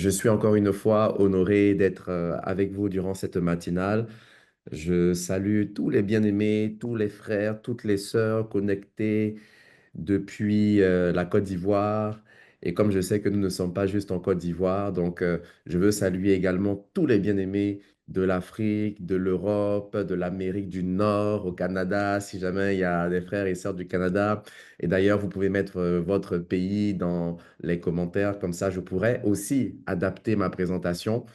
Je suis encore une fois honoré d'être avec vous durant cette matinale. Je salue tous les bien-aimés, tous les frères, toutes les sœurs connectés depuis la Côte d'Ivoire. Et comme je sais que nous ne sommes pas juste en Côte d'Ivoire, donc je veux saluer également tous les bien-aimés de l'Afrique, de l'Europe, de l'Amérique du Nord, au Canada, si jamais il y a des frères et sœurs du Canada. Et d'ailleurs, vous pouvez mettre votre pays dans les commentaires, comme ça je pourrais aussi adapter ma présentation.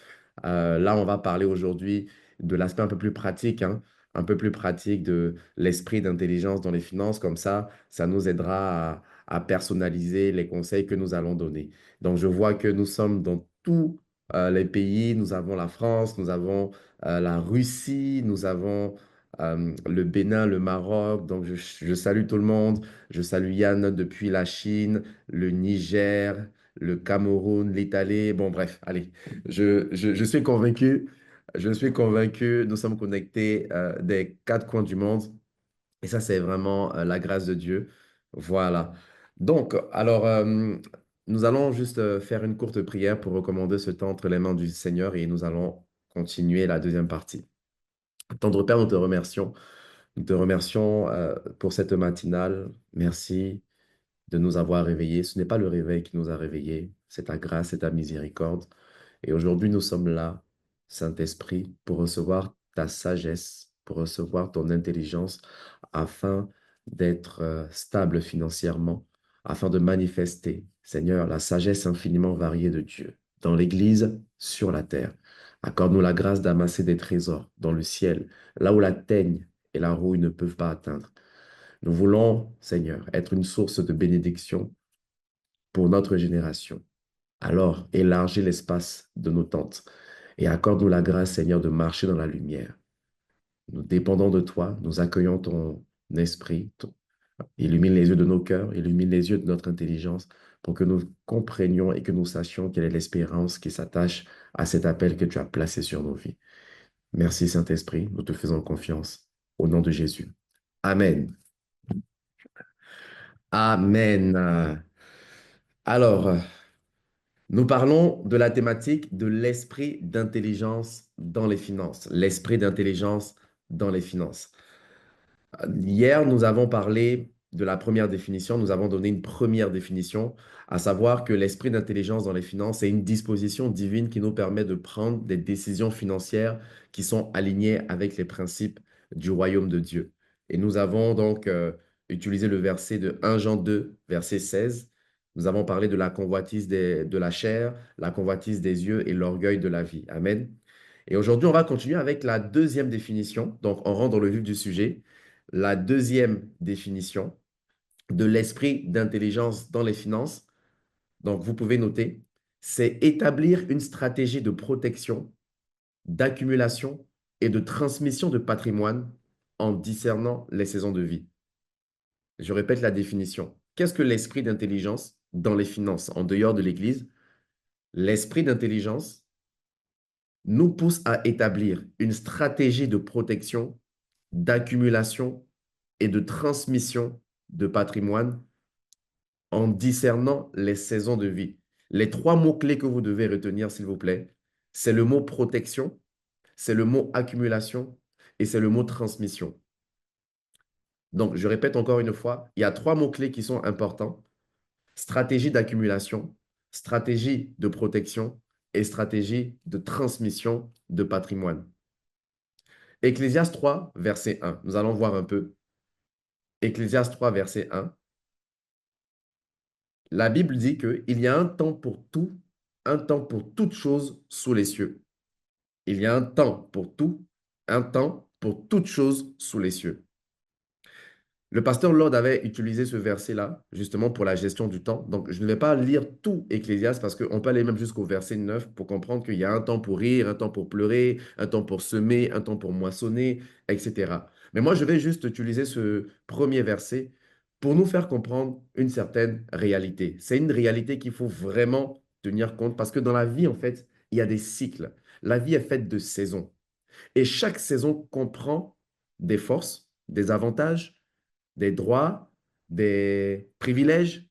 Là, on va parler aujourd'hui de l'aspect un peu plus pratique, hein, un peu plus pratique de l'esprit d'intelligence dans les finances. Comme ça nous aidera à personnaliser les conseils que nous allons donner. Donc, je vois que nous sommes dans tous les pays. Nous avons la France, nous avons la Russie, nous avons le Bénin, le Maroc. Donc, je salue tout le monde. Je salue Yann depuis la Chine, le Niger, le Cameroun, l'Italie. Bon, bref, allez. Je suis convaincu. Je suis convaincu, nous sommes connectés des quatre coins du monde. Et ça, c'est vraiment la grâce de Dieu. Voilà. Donc, alors, nous allons juste faire une courte prière pour recommander ce temps entre les mains du Seigneur et nous allons continuer la deuxième partie. Tendre Père, nous te remercions. Nous te remercions pour cette matinale. Merci de nous avoir réveillés. Ce n'est pas le réveil qui nous a réveillés, c'est ta grâce et ta miséricorde. Et aujourd'hui, nous sommes là, Saint-Esprit, pour recevoir ta sagesse, pour recevoir ton intelligence, afin d'être stable financièrement, afin de manifester, Seigneur, la sagesse infiniment variée de Dieu, dans l'Église, sur la terre. Accorde-nous la grâce d'amasser des trésors dans le ciel, là où la teigne et la rouille ne peuvent pas atteindre. Nous voulons, Seigneur, être une source de bénédiction pour notre génération. Alors, élargis l'espace de nos tentes et accorde-nous la grâce, Seigneur, de marcher dans la lumière. Nous dépendons de toi, nous accueillons ton esprit. Illumine les yeux de nos cœurs, illumine les yeux de notre intelligence pour que nous comprenions et que nous sachions quelle est l'espérance qui s'attache à cet appel que tu as placé sur nos vies. Merci, Saint-Esprit, nous te faisons confiance. Au nom de Jésus. Amen. Amen. Alors, nous parlons de la thématique de l'esprit d'intelligence dans les finances. L'esprit d'intelligence dans les finances. Hier, nous avons parlé de la première définition. Nous avons donné une première définition, à savoir que l'esprit d'intelligence dans les finances est une disposition divine qui nous permet de prendre des décisions financières qui sont alignées avec les principes du royaume de Dieu. Et nous avons donc utilisé le verset de 1 Jean 2, verset 16. Nous avons parlé de la convoitise de la chair, la convoitise des yeux et l'orgueil de la vie. Amen. Et aujourd'hui, on va continuer avec la deuxième définition. Donc, on rentre dans le vif du sujet. La deuxième définition de l'esprit d'intelligence dans les finances, donc vous pouvez noter, c'est établir une stratégie de protection, d'accumulation et de transmission de patrimoine en discernant les saisons de vie. Je répète la définition. Qu'est-ce que l'esprit d'intelligence dans les finances en dehors de l'Église? L'esprit d'intelligence nous pousse à établir une stratégie de protection, d'accumulation et de transmission de patrimoine en discernant les saisons de vie. Les trois mots-clés que vous devez retenir, s'il vous plaît, c'est le mot protection, c'est le mot accumulation et c'est le mot transmission. Donc, je répète encore une fois, il y a trois mots-clés qui sont importants. Stratégie d'accumulation, stratégie de protection et stratégie de transmission de patrimoine. Ecclésiaste 3, verset 1. Nous allons voir un peu. Ecclésiaste 3, verset 1. La Bible dit qu'il y a un temps pour tout, un temps pour toute chose sous les cieux. Il y a un temps pour tout, un temps pour toute chose sous les cieux. Le pasteur Lord avait utilisé ce verset-là, justement pour la gestion du temps. Donc, je ne vais pas lire tout Ecclésiaste parce qu'on peut aller même jusqu'au verset 9 pour comprendre qu'il y a un temps pour rire, un temps pour pleurer, un temps pour semer, un temps pour moissonner, etc. Mais moi, je vais juste utiliser ce premier verset pour nous faire comprendre une certaine réalité. C'est une réalité qu'il faut vraiment tenir compte parce que dans la vie, en fait, il y a des cycles. La vie est faite de saisons. Et chaque saison comprend des forces, des avantages, des droits, des privilèges,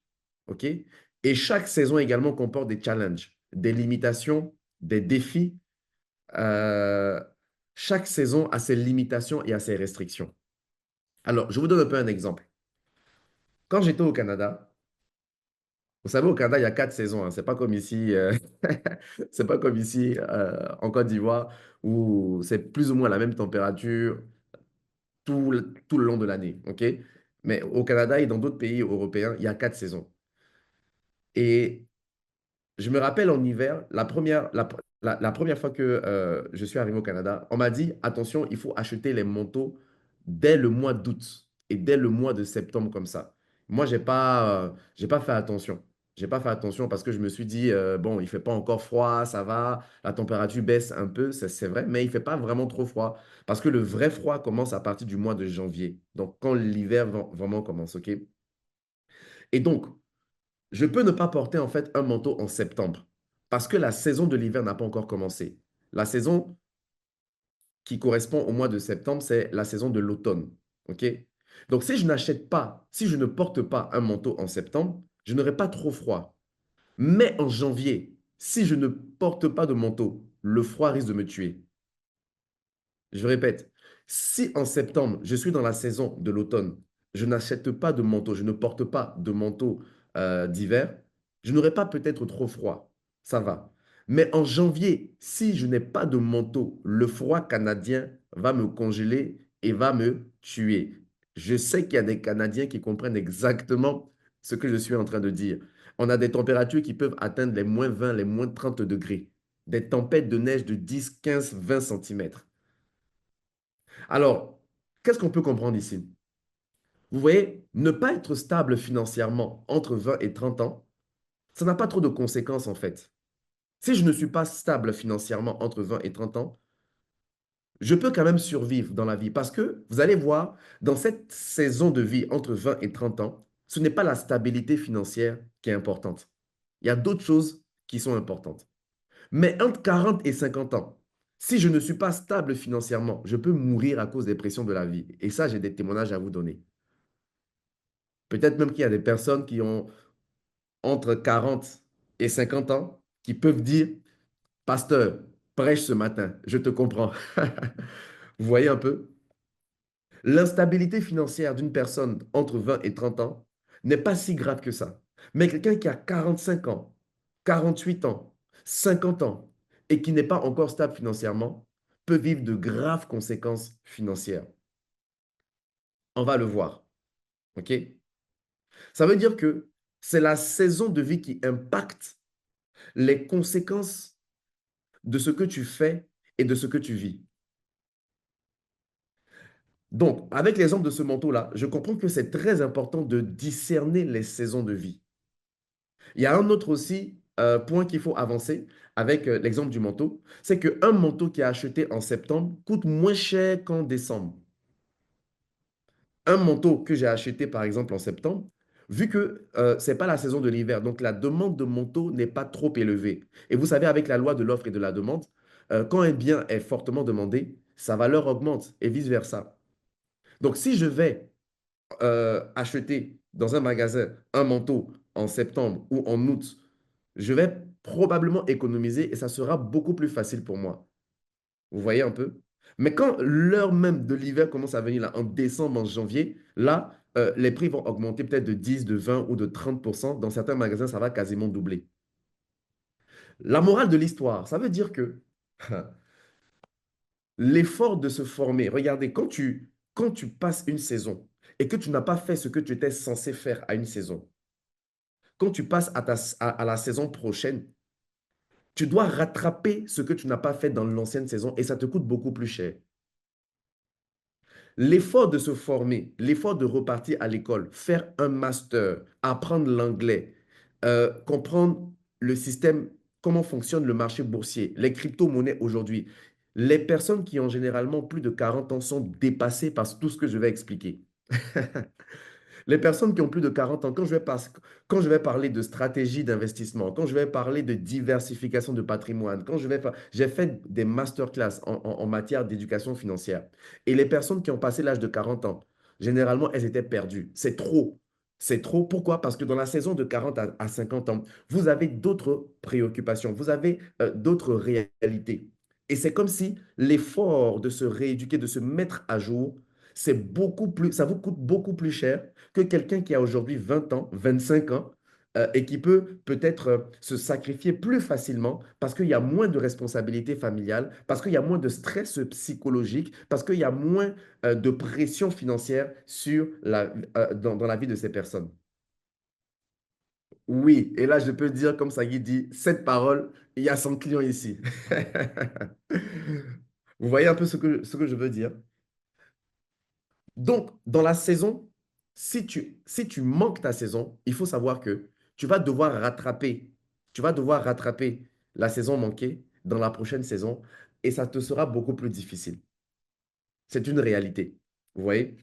OK? Et chaque saison également comporte des challenges. des limitations, des défis. Euh, Chaque saison a ses limitations et a ses restrictions. Alors, je vous donne un peu un exemple. Quand j'étais au Canada, vous savez, au Canada, il y a 4 saisons, hein. C'est pas comme ici, c'est pas comme ici en Côte d'Ivoire où c'est plus ou moins la même température tout le long de l'année. OK? Mais au Canada et dans d'autres pays européens, il y a 4 saisons. Et je me rappelle en hiver, la première fois que je suis arrivé au Canada, on m'a dit, attention, il faut acheter les manteaux dès le mois d'août et dès le mois de septembre comme ça. Moi, j'ai pas fait attention. J'ai pas fait attention parce que je me suis dit, bon, il fait pas encore froid, ça va, la température baisse un peu, c'est vrai, mais il fait pas vraiment trop froid parce que le vrai froid commence à partir du mois de janvier. Donc, quand l'hiver vraiment commence, OK? Et donc, je peux ne pas porter en fait un manteau en septembre parce que la saison de l'hiver n'a pas encore commencé. La saison qui correspond au mois de septembre, c'est la saison de l'automne. OK? Donc, si je n'achète pas, si je ne porte pas un manteau en septembre, je n'aurai pas trop froid. Mais en janvier, si je ne porte pas de manteau, le froid risque de me tuer. Je répète, si en septembre, je suis dans la saison de l'automne, je n'achète pas de manteau, je ne porte pas de manteau d'hiver, je n'aurai pas peut-être trop froid. Ça va. Mais en janvier, si je n'ai pas de manteau, le froid canadien va me congeler et va me tuer. Je sais qu'il y a des Canadiens qui comprennent exactement ce que je suis en train de dire. On a des températures qui peuvent atteindre les -20, les -30 degrés. Des tempêtes de neige de 10, 15, 20 centimètres. Alors, qu'est-ce qu'on peut comprendre ici? Vous voyez, ne pas être stable financièrement entre 20 et 30 ans, ça n'a pas trop de conséquences en fait. Si je ne suis pas stable financièrement entre 20 et 30 ans, je peux quand même survivre dans la vie parce que vous allez voir, dans cette saison de vie entre 20 et 30 ans, ce n'est pas la stabilité financière qui est importante. Il y a d'autres choses qui sont importantes. Mais entre 40 et 50 ans, si je ne suis pas stable financièrement, je peux mourir à cause des pressions de la vie. Et ça, j'ai des témoignages à vous donner. Peut-être même qu'il y a des personnes qui ont entre 40 et 50 ans qui peuvent dire, Pasteur, prêche ce matin, je te comprends. Vous voyez un peu? L'instabilité financière d'une personne entre 20 et 30 ans n'est pas si grave que ça. Mais quelqu'un qui a 45 ans, 48 ans, 50 ans et qui n'est pas encore stable financièrement peut vivre de graves conséquences financières. On va le voir. OK? Ça veut dire que c'est la saison de vie qui impacte les conséquences de ce que tu fais et de ce que tu vis. Donc, avec l'exemple de ce manteau-là, je comprends que c'est très important de discerner les saisons de vie. Il y a un autre aussi point qu'il faut avancer avec l'exemple du manteau, c'est qu'un manteau qui est acheté en septembre coûte moins cher qu'en décembre. Un manteau que j'ai acheté par exemple en septembre, vu que ce n'est pas la saison de l'hiver, donc la demande de manteau n'est pas trop élevée. Et vous savez, avec la loi de l'offre et de la demande, quand un bien est fortement demandé, sa valeur augmente et vice-versa. Donc si je vais acheter dans un magasin un manteau en septembre ou en août, je vais probablement économiser et ça sera beaucoup plus facile pour moi. Vous voyez un peu? Mais quand l'heure même de l'hiver commence à venir, là, en décembre, en janvier, là, les prix vont augmenter peut-être de 10, de 20 ou de 30%. Dans certains magasins, ça va quasiment doubler. La morale de l'histoire, ça veut dire que l'effort de se former, regardez, quand tu passes une saison et que tu n'as pas fait ce que tu étais censé faire à une saison, quand tu passes à la saison prochaine, tu dois rattraper ce que tu n'as pas fait dans l'ancienne saison et ça te coûte beaucoup plus cher. L'effort de se former, l'effort de repartir à l'école, faire un master, apprendre l'anglais, comprendre le système, comment fonctionne le marché boursier, les crypto-monnaies aujourd'hui. Les personnes qui ont généralement plus de 40 ans sont dépassées par tout ce que je vais expliquer. Les personnes qui ont plus de 40 ans, quand je vais parler de stratégie d'investissement, quand je vais parler de diversification de patrimoine, j'ai fait des masterclass en matière d'éducation financière. Et les personnes qui ont passé l'âge de 40 ans, généralement, elles étaient perdues. C'est trop. C'est trop. Pourquoi? Parce que dans la saison de 40 à 50 ans, vous avez d'autres préoccupations, vous avez d'autres réalités. Et c'est comme si l'effort de se rééduquer, de se mettre à jour, c'est beaucoup plus, ça vous coûte beaucoup plus cher que quelqu'un qui a aujourd'hui 20 ans, 25 ans, et qui peut peut-être se sacrifier plus facilement parce qu'il y a moins de responsabilités familiales, parce qu'il y a moins de stress psychologique, parce qu'il y a moins de pression financière sur dans la vie de ces personnes. Oui, et là, je peux dire, comme Sagui dit, cette parole, il y a 100 clients ici. Vous voyez un peu ce que je veux dire? Donc, dans la saison, si tu manques ta saison, il faut savoir que tu vas devoir rattraper, tu vas devoir rattraper la saison manquée dans la prochaine saison et ça te sera beaucoup plus difficile. C'est une réalité. Vous voyez?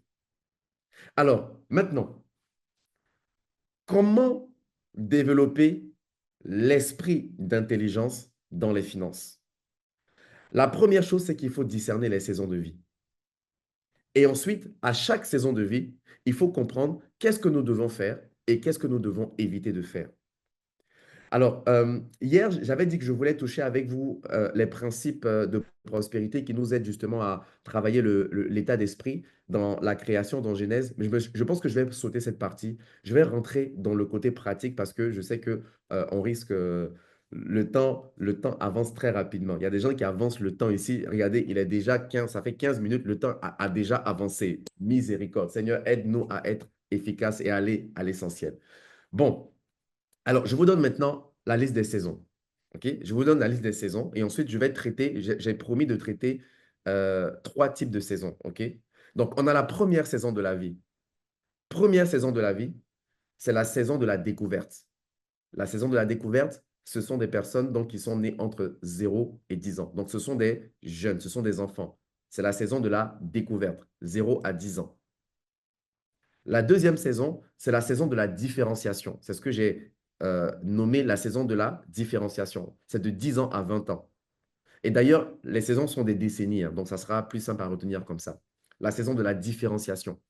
Alors, maintenant, comment développer l'esprit d'intelligence dans les finances? La première chose, c'est qu'il faut discerner les saisons de vie. Et ensuite, à chaque saison de vie, il faut comprendre qu'est-ce que nous devons faire et qu'est-ce que nous devons éviter de faire. Alors, hier, j'avais dit que je voulais toucher avec vous les principes de prospérité qui nous aident justement à travailler l'état d'esprit dans la création, dans Genèse. Mais je pense que je vais sauter cette partie. Je vais rentrer dans le côté pratique parce que je sais que on risque, le temps avance très rapidement. Il y a des gens qui avancent le temps ici. Regardez, il est déjà 15, ça fait 15 minutes, le temps a déjà avancé. Miséricorde. Seigneur, aide-nous à être efficaces et à aller à l'essentiel. Bon. Alors, je vous donne maintenant la liste des saisons. OK? Je vous donne la liste des saisons et ensuite, je vais traiter, j'ai promis de traiter trois types de saisons. OK? Donc, on a la première saison de la vie. Première saison de la vie, c'est la saison de la découverte. La saison de la découverte, ce sont des personnes donc, qui sont nées entre 0 et 10 ans. Donc, ce sont des jeunes, ce sont des enfants. C'est la saison de la découverte, 0 à 10 ans. La deuxième saison, c'est la saison de la différenciation. C'est ce que j'ai nommé la saison de la différenciation. C'est de 10 ans à 20 ans. Et d'ailleurs, les saisons sont des décennies, hein, donc ça sera plus simple à retenir comme ça. La saison de la différenciation,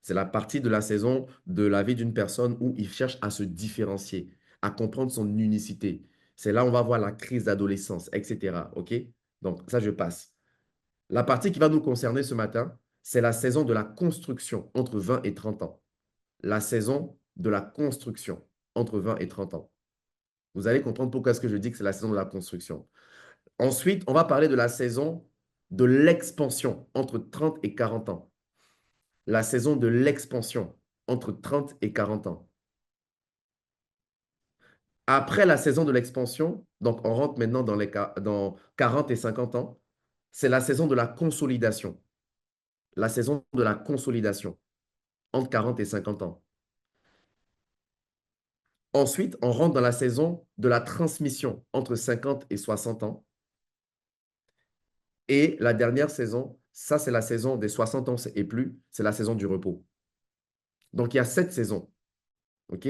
c'est la partie de la saison de la vie d'une personne où il cherche à se différencier, à comprendre son unicité. C'est là où on va voir la crise d'adolescence, etc. OK? Donc ça, je passe. La partie qui va nous concerner ce matin, c'est la saison de la construction entre 20 et 30 ans. La saison de la construction entre 20 et 30 ans. Vous allez comprendre pourquoi est-ce que je dis que c'est la saison de la construction. Ensuite, on va parler de la saison de l'expansion entre 30 et 40 ans. La saison de l'expansion entre 30 et 40 ans. Après la saison de l'expansion, donc on rentre maintenant dans 40 et 50 ans, c'est la saison de la consolidation. La saison de la consolidation entre 40 et 50 ans. Ensuite, on rentre dans la saison de la transmission entre 50 et 60 ans. Et la dernière saison, ça c'est la saison des 60 ans et plus, c'est la saison du repos. Donc il y a 7 saisons. OK?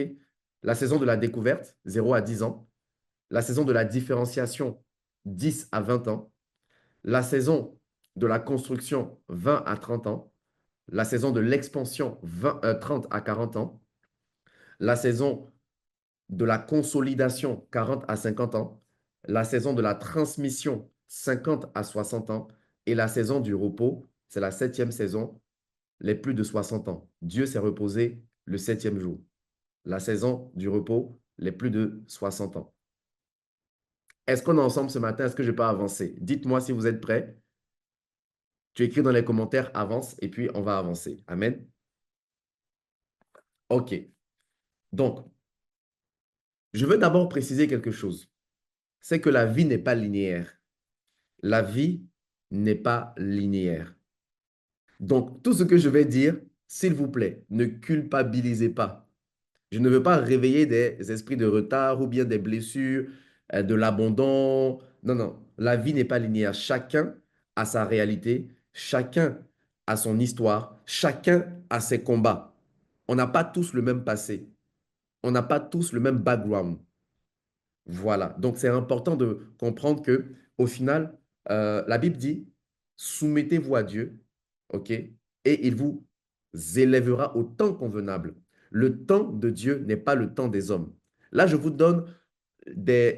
La saison de la découverte, 0 à 10 ans. La saison de la différenciation, 10 à 20 ans. La saison de la construction, 20 à 30 ans. La saison de l'expansion, 30 à 40 ans. La saison de la consolidation, 40 à 50 ans. La saison de la transmission, 50 à 60 ans. Et la saison du repos, c'est la 7e saison, les plus de 60 ans. Dieu s'est reposé le 7e jour. La saison du repos, les plus de 60 ans. Est-ce qu'on est ensemble ce matin? Est-ce que je peux avancer? Dites-moi si vous êtes prêts. Tu écris dans les commentaires, avance, et puis on va avancer. Amen. OK. Donc, je veux d'abord préciser quelque chose. C'est que la vie n'est pas linéaire. La vie n'est pas linéaire. Donc, tout ce que je vais dire, s'il vous plaît, ne culpabilisez pas. Je ne veux pas réveiller des esprits de retard ou bien des blessures, de l'abandon. Non, non, la vie n'est pas linéaire. Chacun a sa réalité, chacun a son histoire, chacun a ses combats. On n'a pas tous le même passé, on n'a pas tous le même background. Voilà, donc c'est important de comprendre que au final, la Bible dit, soumettez-vous à Dieu, ok, et il vous élèvera au temps convenable. Le temps de Dieu n'est pas le temps des hommes. Là, je vous donne des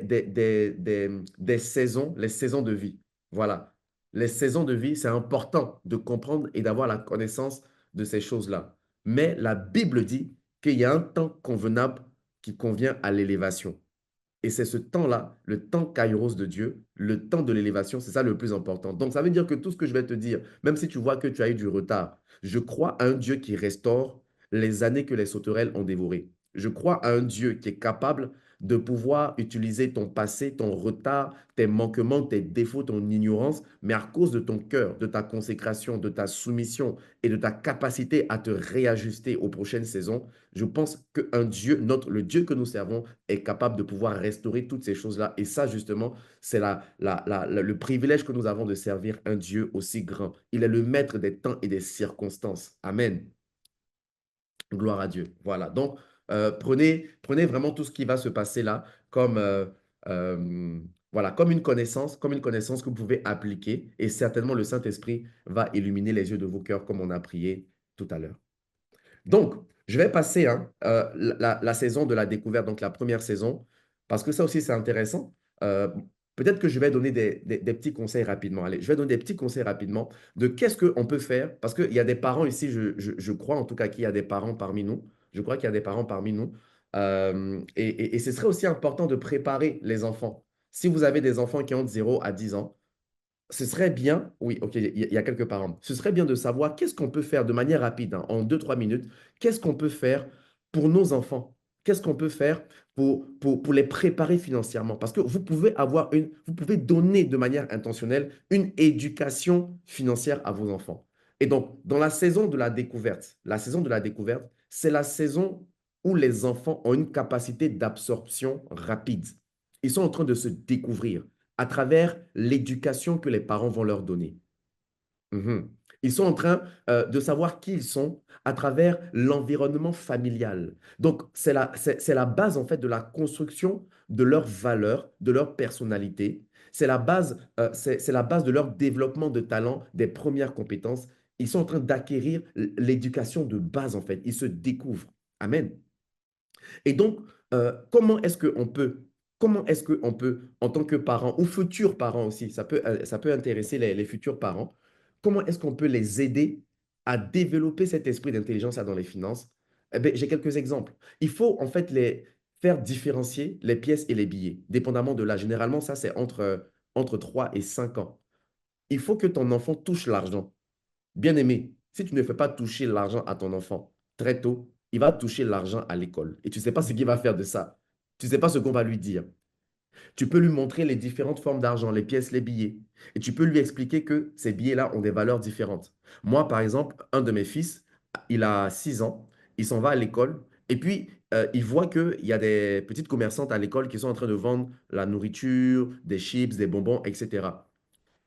saisons, les saisons de vie. Voilà. Les saisons de vie, c'est important de comprendre et d'avoir la connaissance de ces choses-là. Mais la Bible dit qu'il y a un temps convenable qui convient à l'élévation. Et c'est ce temps-là, le temps kairos de Dieu, le temps de l'élévation, c'est ça le plus important. Donc, ça veut dire que tout ce que je vais te dire, même si tu vois que tu as eu du retard, je crois à un Dieu qui restaure les années que les sauterelles ont dévorées. Je crois à un Dieu qui est capable de pouvoir utiliser ton passé, ton retard, tes manquements, tes défauts, ton ignorance, mais à cause de ton cœur, de ta consécration, de ta soumission et de ta capacité à te réajuster aux prochaines saisons, je pense qu'un Dieu, le Dieu que nous servons, est capable de pouvoir restaurer toutes ces choses-là. Et ça, justement, c'est le privilège que nous avons de servir un Dieu aussi grand. Il est le maître des temps et des circonstances. Amen. Gloire à Dieu. Voilà. Donc, prenez vraiment tout ce qui va se passer là comme, euh, voilà, comme une connaissance que vous pouvez appliquer. Et certainement, le Saint-Esprit va illuminer les yeux de vos cœurs comme on a prié tout à l'heure. Donc, je vais passer la saison de la découverte, donc la première saison, parce que ça aussi, c'est intéressant. Euh, Peut-être que je vais donner des petits conseils rapidement. Allez, je vais donner des petits conseils rapidement de qu'est-ce qu'on peut faire, parce qu'il y a des parents ici, je crois en tout cas qu'il y a des parents parmi nous. Je crois qu'il y a des parents parmi nous. Et ce serait aussi important de préparer les enfants. Si vous avez des enfants qui ont de 0 à 10 ans, ce serait bien, oui, ok, il y a quelques parents. Ce serait bien de savoir qu'est-ce qu'on peut faire de manière rapide, hein, en 2, 3 minutes, qu'est-ce qu'on peut faire pour nos enfants? Qu'est-ce qu'on peut faire pour les préparer financièrement? Parce que vous pouvez donner de manière intentionnelle une éducation financière à vos enfants. Et donc, dans la saison de la découverte, c'est la saison où les enfants ont une capacité d'absorption rapide. Ils sont en train de se découvrir à travers l'éducation que les parents vont leur donner. Mhm. Ils sont en train de savoir qui ils sont à travers l'environnement familial. Donc, c'est la base en fait de la construction de leurs valeurs, de leur personnalité. C'est la base de leur développement de talent, des premières compétences. Ils sont en train d'acquérir l'éducation de base en fait. Ils se découvrent. Amen. Et donc, comment est-ce qu'on peut, en tant que parents ou futurs parents aussi, ça peut intéresser les futurs parents, comment est-ce qu'on peut les aider à développer cet esprit d'intelligence dans les finances? Eh bien, j'ai quelques exemples. Il faut en fait les faire différencier les pièces et les billets, dépendamment de l'âge. Généralement, ça, c'est entre 3 et 5 ans. Il faut que ton enfant touche l'argent. Bien-aimé, si tu ne fais pas toucher l'argent à ton enfant très tôt, il va toucher l'argent à l'école. Et tu ne sais pas ce qu'il va faire de ça. Tu ne sais pas ce qu'on va lui dire. Tu peux lui montrer les différentes formes d'argent, les pièces, les billets. Et tu peux lui expliquer que ces billets-là ont des valeurs différentes. Moi, par exemple, un de mes fils, il a 6 ans, il s'en va à l'école. Et puis, il voit qu'il y a des petites commerçantes à l'école qui sont en train de vendre la nourriture, des chips, des bonbons, etc.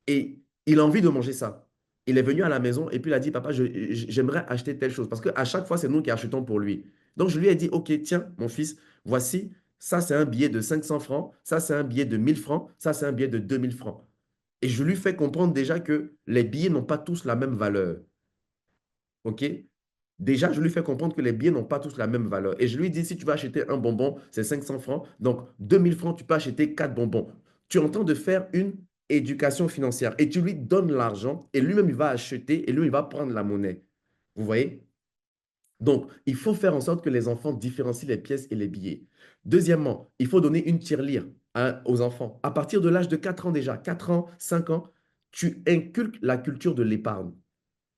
Et il a envie de manger ça. Il est venu à la maison et puis il a dit, papa, j'aimerais acheter telle chose. Parce qu'à chaque fois, c'est nous qui achetons pour lui. Donc, je lui ai dit, OK, tiens, mon fils, voici, ça, c'est un billet de 500 francs, ça, c'est un billet de 1000 francs, ça, c'est un billet de 2000 francs. Et je lui fais comprendre déjà que les billets n'ont pas tous la même valeur. OK? Déjà, je lui fais comprendre que les billets n'ont pas tous la même valeur. Et je lui dis, si tu vas acheter un bonbon, c'est 500 francs. Donc, 2000 francs, tu peux acheter 4 bonbons. Tu es en train de faire une éducation financière et tu lui donnes l'argent et lui-même, il va acheter et lui, il va prendre la monnaie. Vous voyez? Donc, il faut faire en sorte que les enfants différencient les pièces et les billets. Deuxièmement, il faut donner une tirelire aux enfants. À partir de l'âge de 4 ans déjà, 4 ans, 5 ans, tu inculques la culture de l'épargne.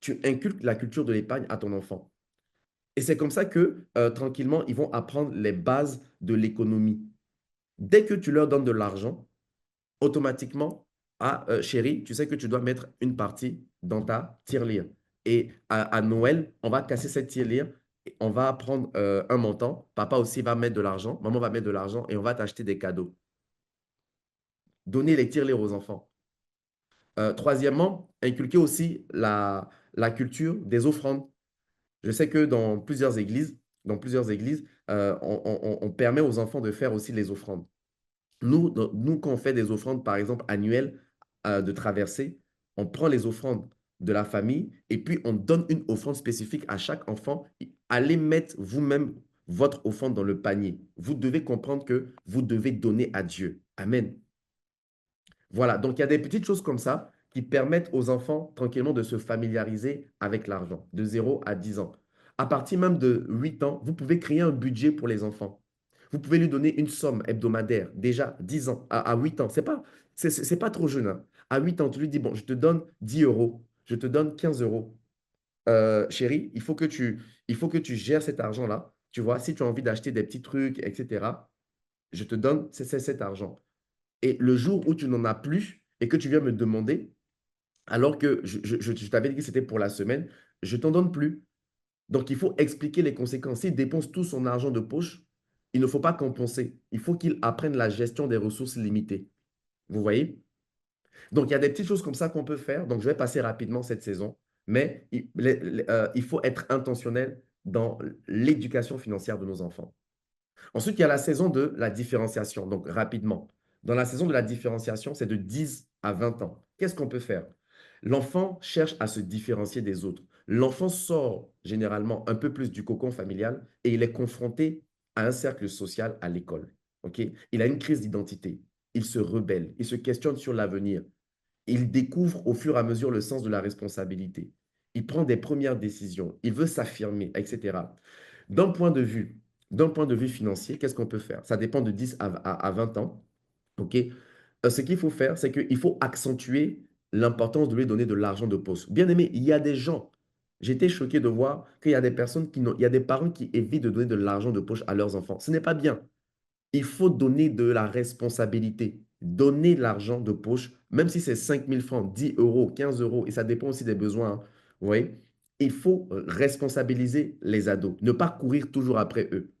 Tu inculques la culture de l'épargne à ton enfant. Et c'est comme ça que, tranquillement, ils vont apprendre les bases de l'économie. Dès que tu leur donnes de l'argent, automatiquement, ah, chérie, tu sais que tu dois mettre une partie dans ta tirelire. Et à Noël, on va casser cette tirelire, et on va prendre un montant. Papa aussi va mettre de l'argent, maman va mettre de l'argent et on va t'acheter des cadeaux. Donner les tirelires aux enfants. Troisièmement, inculquer aussi la culture des offrandes. Je sais que dans plusieurs églises, on permet aux enfants de faire aussi les offrandes. Nous, quand on fait des offrandes, par exemple, annuelles de traversée, on prend les offrandes. de la famille et puis on donne une offrande spécifique à chaque enfant. Allez mettre vous-même votre offrande dans le panier. Vous devez comprendre que vous devez donner à Dieu. Amen. Voilà, donc il y a des petites choses comme ça qui permettent aux enfants tranquillement de se familiariser avec l'argent, de 0 à 10 ans. À partir même de 8 ans, vous pouvez créer un budget pour les enfants. Vous pouvez lui donner une somme hebdomadaire, déjà 10 ans, à 8 ans. C'est pas trop jeune, hein. À 8 ans, tu lui dis, bon, je te donne 10 euros, je te donne 15 euros. Chérie, il faut que tu gères cet argent-là. Tu vois, si tu as envie d'acheter des petits trucs, etc., je te donne cet argent. Et le jour où tu n'en as plus et que tu viens me demander, alors que je t'avais dit que c'était pour la semaine, je t'en donne plus. Donc, il faut expliquer les conséquences. S'il dépense tout son argent de poche, il ne faut pas compenser. Il faut qu'il apprenne la gestion des ressources limitées. Vous voyez? Donc, il y a des petites choses comme ça qu'on peut faire. Donc, je vais passer rapidement cette saison. Mais il faut être intentionnel dans l'éducation financière de nos enfants. Ensuite, il y a la saison de la différenciation. Donc, rapidement. Dans la saison de la différenciation, c'est de 10 à 20 ans. Qu'est-ce qu'on peut faire? L'enfant cherche à se différencier des autres. L'enfant sort généralement un peu plus du cocon familial et il est confronté à un cercle social à l'école. Ok. Il a une crise d'identité. Il se rebelle. Il se questionne sur l'avenir. Il découvre au fur et à mesure le sens de la responsabilité. Il prend des premières décisions. Il veut s'affirmer, etc. D'un point de vue, d'un point de vue financier, qu'est-ce qu'on peut faire? Ça dépend de 10 à 20 ans. OK? Ce qu'il faut faire, c'est qu'il faut accentuer l'importance de lui donner de l'argent de poche. Bien aimé, il y a des gens, j'étais choqué de voir qu'il y a des personnes qui n'ont, il y a des parents qui évitent de donner de l'argent de poche à leurs enfants. Ce n'est pas bien. Il faut donner de la responsabilité. Donner de l'argent de poche, même si c'est 5 000 francs, 10 euros, 15 euros, et ça dépend aussi des besoins, hein. Vous voyez? Il faut responsabiliser les ados, ne pas courir toujours après eux.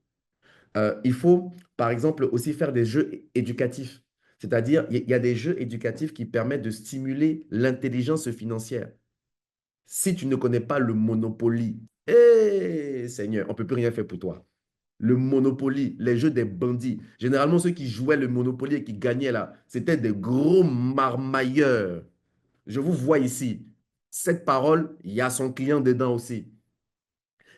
Il faut, par exemple, aussi faire des jeux éducatifs. C'est-à-dire, il y a des jeux éducatifs qui permettent de stimuler l'intelligence financière. Si tu ne connais pas le Monopoly, hé, Seigneur, on ne peut plus rien faire pour toi. Le Monopoly, les jeux des bandits. Généralement, ceux qui jouaient le Monopoly et qui gagnaient là, c'était des gros marmailleurs. Je vous vois ici. Cette parole, il y a son client dedans aussi.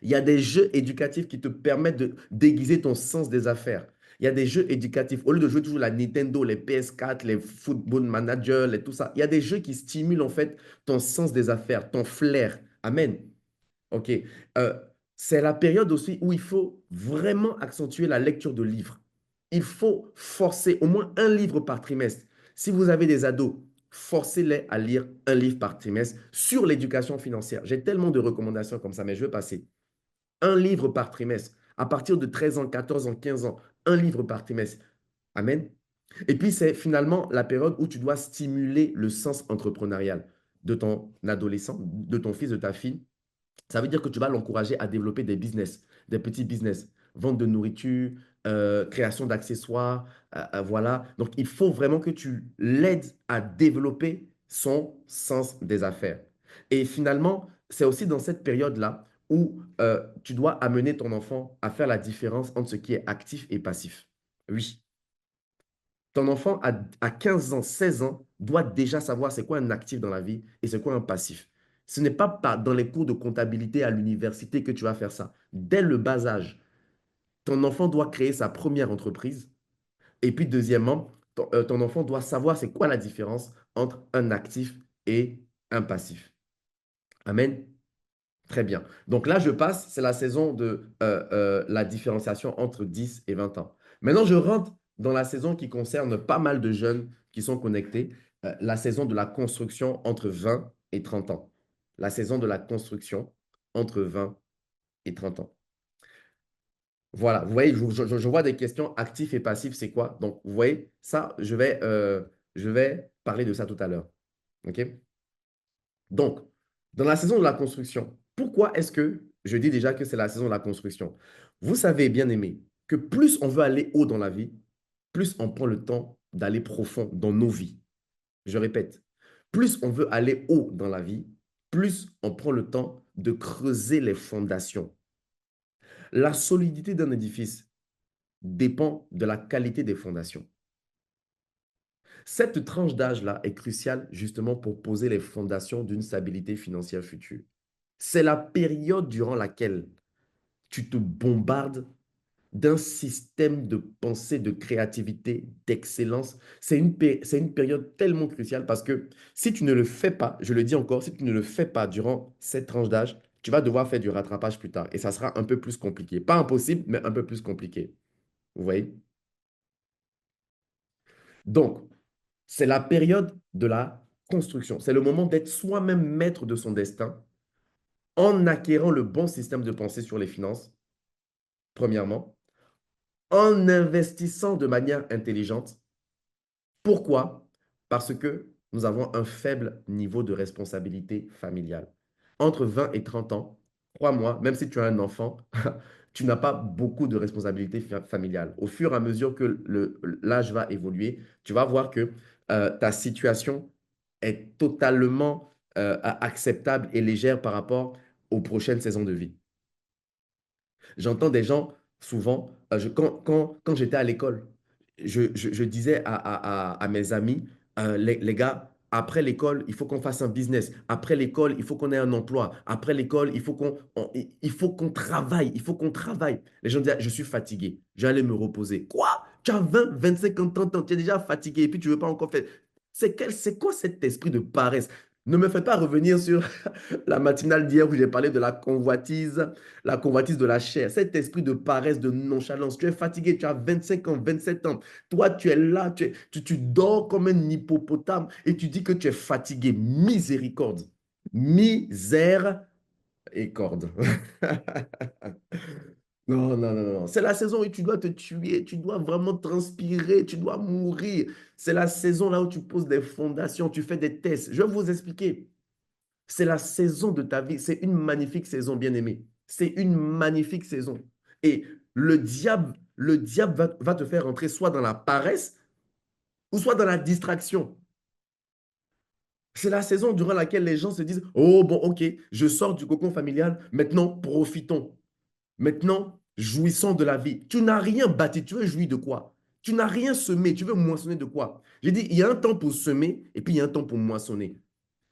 Il y a des jeux éducatifs qui te permettent de déguiser ton sens des affaires. Il y a des jeux éducatifs. Au lieu de jouer toujours la Nintendo, les PS4, les Football Manager, tout ça, il y a des jeux qui stimulent en fait ton sens des affaires, ton flair. Amen. OK. Euh, c'est la période aussi où il faut vraiment accentuer la lecture de livres. Il faut forcer au moins un livre par trimestre. Si vous avez des ados, forcez-les à lire un livre par trimestre sur l'éducation financière. J'ai tellement de recommandations comme ça, mais je vais passer. Un livre par trimestre. À partir de 13 ans, 14 ans, 15 ans, un livre par trimestre. Amen. Et puis, c'est finalement la période où tu dois stimuler le sens entrepreneurial de ton adolescent, de ton fils, de ta fille. Ça veut dire que tu vas l'encourager à développer des business, des petits business, vente de nourriture, création d'accessoires, voilà. Donc, il faut vraiment que tu l'aides à développer son sens des affaires. Et finalement, c'est aussi dans cette période-là où tu dois amener ton enfant à faire la différence entre ce qui est actif et passif. Oui, ton enfant à 15 ans, 16 ans, doit déjà savoir c'est quoi un actif dans la vie et c'est quoi un passif. Ce n'est pas dans les cours de comptabilité à l'université que tu vas faire ça. Dès le bas âge, ton enfant doit créer sa première entreprise. Et puis, deuxièmement, ton enfant doit savoir c'est quoi la différence entre un actif et un passif. Amen. Très bien. Donc là, je passe, c'est la saison de la différenciation entre 10 et 20 ans. Maintenant, je rentre dans la saison qui concerne pas mal de jeunes qui sont connectés, la saison de la construction entre 20 et 30 ans. La saison de la construction entre 20 et 30 ans. Voilà, vous voyez, je vois des questions actifs et passifs, c'est quoi? Donc, vous voyez, ça, je vais parler de ça tout à l'heure. OK? Donc, dans la saison de la construction, pourquoi est-ce que je dis déjà que c'est la saison de la construction? Vous savez, bien aimé, que plus on veut aller haut dans la vie, plus on prend le temps d'aller profond dans nos vies. Je répète, plus on veut aller haut dans la vie, plus on prend le temps de creuser les fondations. La solidité d'un édifice dépend de la qualité des fondations. Cette tranche d'âge-là est cruciale justement pour poser les fondations d'une stabilité financière future. C'est la période durant laquelle tu te bombardes d'un système de pensée, de créativité, d'excellence. C'est une période tellement cruciale parce que si tu ne le fais pas, je le dis encore, si tu ne le fais pas durant cette tranche d'âge, tu vas devoir faire du rattrapage plus tard et ça sera un peu plus compliqué. Pas impossible, mais un peu plus compliqué. Vous voyez? Donc, c'est la période de la construction. C'est le moment d'être soi-même maître de son destin en acquérant le bon système de pensée sur les finances, premièrement, en investissant de manière intelligente. Pourquoi? Parce que nous avons un faible niveau de responsabilité familiale. Entre 20 et 30 ans, crois-moi, même si tu as un enfant, tu n'as pas beaucoup de responsabilités familiales. Au fur et à mesure que l'âge va évoluer, tu vas voir que ta situation est totalement acceptable et légère par rapport aux prochaines saisons de vie. J'entends des gens souvent, quand j'étais à l'école, je disais à mes amis, les gars, après l'école, il faut qu'on fasse un business. Après l'école, il faut qu'on ait un emploi. Après l'école, il faut qu'on travaille. Il faut qu'on travaille. Les gens disaient, je suis fatigué. J'allais me reposer. Quoi? Tu as 20, 25 ans, 30 ans, tu es déjà fatigué et puis tu ne veux pas encore faire. C'est quoi cet esprit de paresse? Ne me faites pas revenir sur la matinale d'hier où j'ai parlé de la convoitise de la chair, cet esprit de paresse, de nonchalance. Tu es fatigué, tu as 25 ans, 27 ans. Toi, tu es là, tu dors comme un hippopotame et tu dis que tu es fatigué. Miséricorde. Misère et corde. Non, non, non, non. C'est la saison où tu dois te tuer, tu dois vraiment transpirer, tu dois mourir. C'est la saison là où tu poses des fondations, tu fais des tests. Je vais vous expliquer. C'est la saison de ta vie. C'est une magnifique saison, bien-aimé. C'est une magnifique saison. Et le diable va te faire entrer soit dans la paresse ou soit dans la distraction. C'est la saison durant laquelle les gens se disent, oh bon, ok, je sors du cocon familial, maintenant profitons. Maintenant, jouissons de la vie. Tu n'as rien bâti, tu veux jouir de quoi? Tu n'as rien semé, tu veux moissonner de quoi? J'ai dit, il y a un temps pour semer et puis il y a un temps pour moissonner.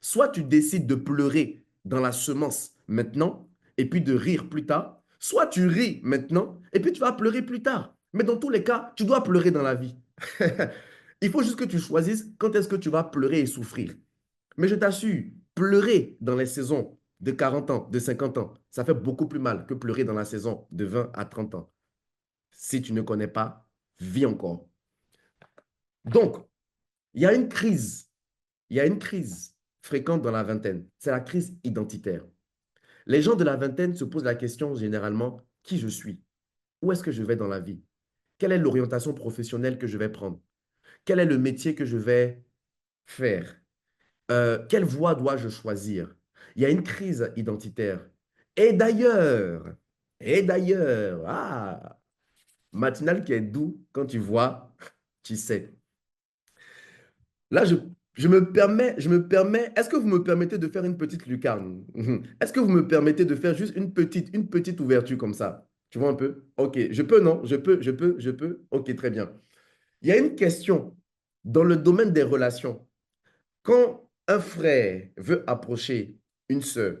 Soit tu décides de pleurer dans la semence maintenant et puis de rire plus tard, soit tu ris maintenant et puis tu vas pleurer plus tard. Mais dans tous les cas, tu dois pleurer dans la vie. Il faut juste que tu choisisses quand est-ce que tu vas pleurer et souffrir. Mais je t'assure, pleurer dans les saisons de 40 ans, de 50 ans, ça fait beaucoup plus mal que pleurer dans la saison de 20 à 30 ans. Si tu ne connais pas, vis encore. Donc, il y a une crise. Il y a une crise fréquente dans la vingtaine. C'est la crise identitaire. Les gens de la vingtaine se posent la question généralement, qui je suis? Où est-ce que je vais dans la vie? Quelle est l'orientation professionnelle que je vais prendre? Quel est le métier que je vais faire? Quelle voie dois-je choisir? Il y a une crise identitaire. Et d'ailleurs, matinal qui est doux, quand tu vois, tu sais. Là, je me permets, est-ce que vous me permettez de faire une petite lucarne? Est-ce que vous me permettez de faire juste une petite ouverture comme ça? Tu vois un peu? Ok, je peux, non? Je peux? Ok, très bien. Il y a une question dans le domaine des relations. Quand un frère veut approcher une sœur,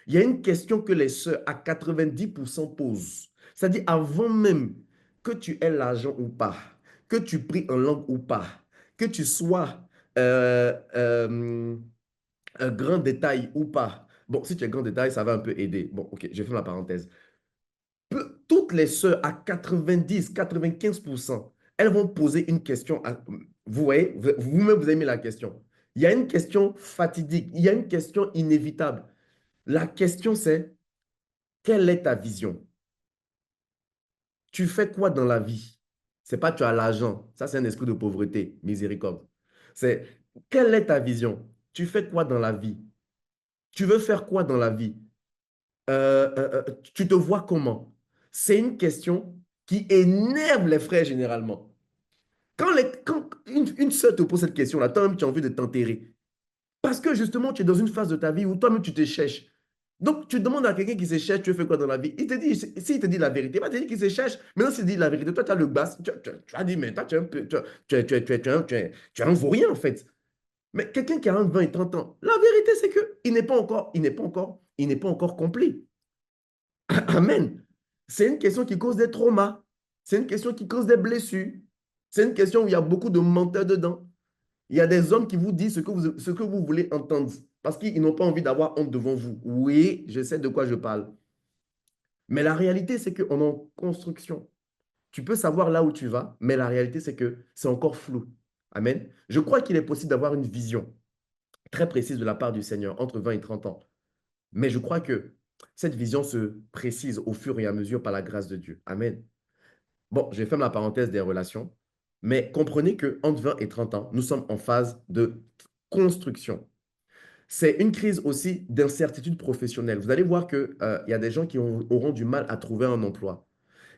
il y a une question que les sœurs à 90% posent. C'est-à-dire avant même que tu aies l'argent ou pas, que tu pries en langue ou pas, que tu sois euh, euh, un grand détail ou pas. Bon, si tu es grand détail, ça va un peu aider. Bon, ok, je fais la parenthèse. Toutes les sœurs à 90, 95%, elles vont poser une question. Vous voyez, vous-même, vous avez mis la question. Il y a une question fatidique, il y a une question inévitable. La question, c'est, quelle est ta vision? Tu fais quoi dans la vie? C'est pas tu as l'argent. Ça, c'est un esprit de pauvreté, miséricorde. C'est, quelle est ta vision? Tu fais quoi dans la vie? Tu veux faire quoi dans la vie? Tu te vois comment? C'est une question qui énerve les frères généralement. Quand une sœur te pose cette question-là, toi-même, tu as envie de t'enterrer. Parce que justement, tu es dans une phase de ta vie où toi-même, tu te cherches. Donc, tu demandes à quelqu'un qui se cherche, tu fais quoi dans la vie? Il te dit, s'il te dit la vérité, il va te dire qu'il se cherche. Maintenant, s'il te dit la vérité, toi, tu as le bas. Tu as dit, mais toi, tu es un peu, tu es un vaurien, en fait. Mais quelqu'un qui a un 20 et 30 ans, la vérité, c'est il n'est pas encore complet. Amen. C'est une question qui cause des traumas. C'est une question qui cause des blessures. C'est une question où il y a beaucoup de menteurs dedans. Il y a des hommes qui vous disent ce que vous voulez entendre parce qu'ils n'ont pas envie d'avoir honte devant vous. Oui, je sais de quoi je parle. Mais la réalité, c'est qu'on est en construction. Tu peux savoir là où tu vas, mais la réalité, c'est que c'est encore flou. Amen. Je crois qu'il est possible d'avoir une vision très précise de la part du Seigneur entre 20 et 30 ans. Mais je crois que cette vision se précise au fur et à mesure par la grâce de Dieu. Amen. Bon, je ferme la parenthèse des relations, mais comprenez que entre 20 et 30 ans, nous sommes en phase de construction. C'est une crise aussi d'incertitude professionnelle. Vous allez voir qu'il y a des gens qui auront du mal à trouver un emploi.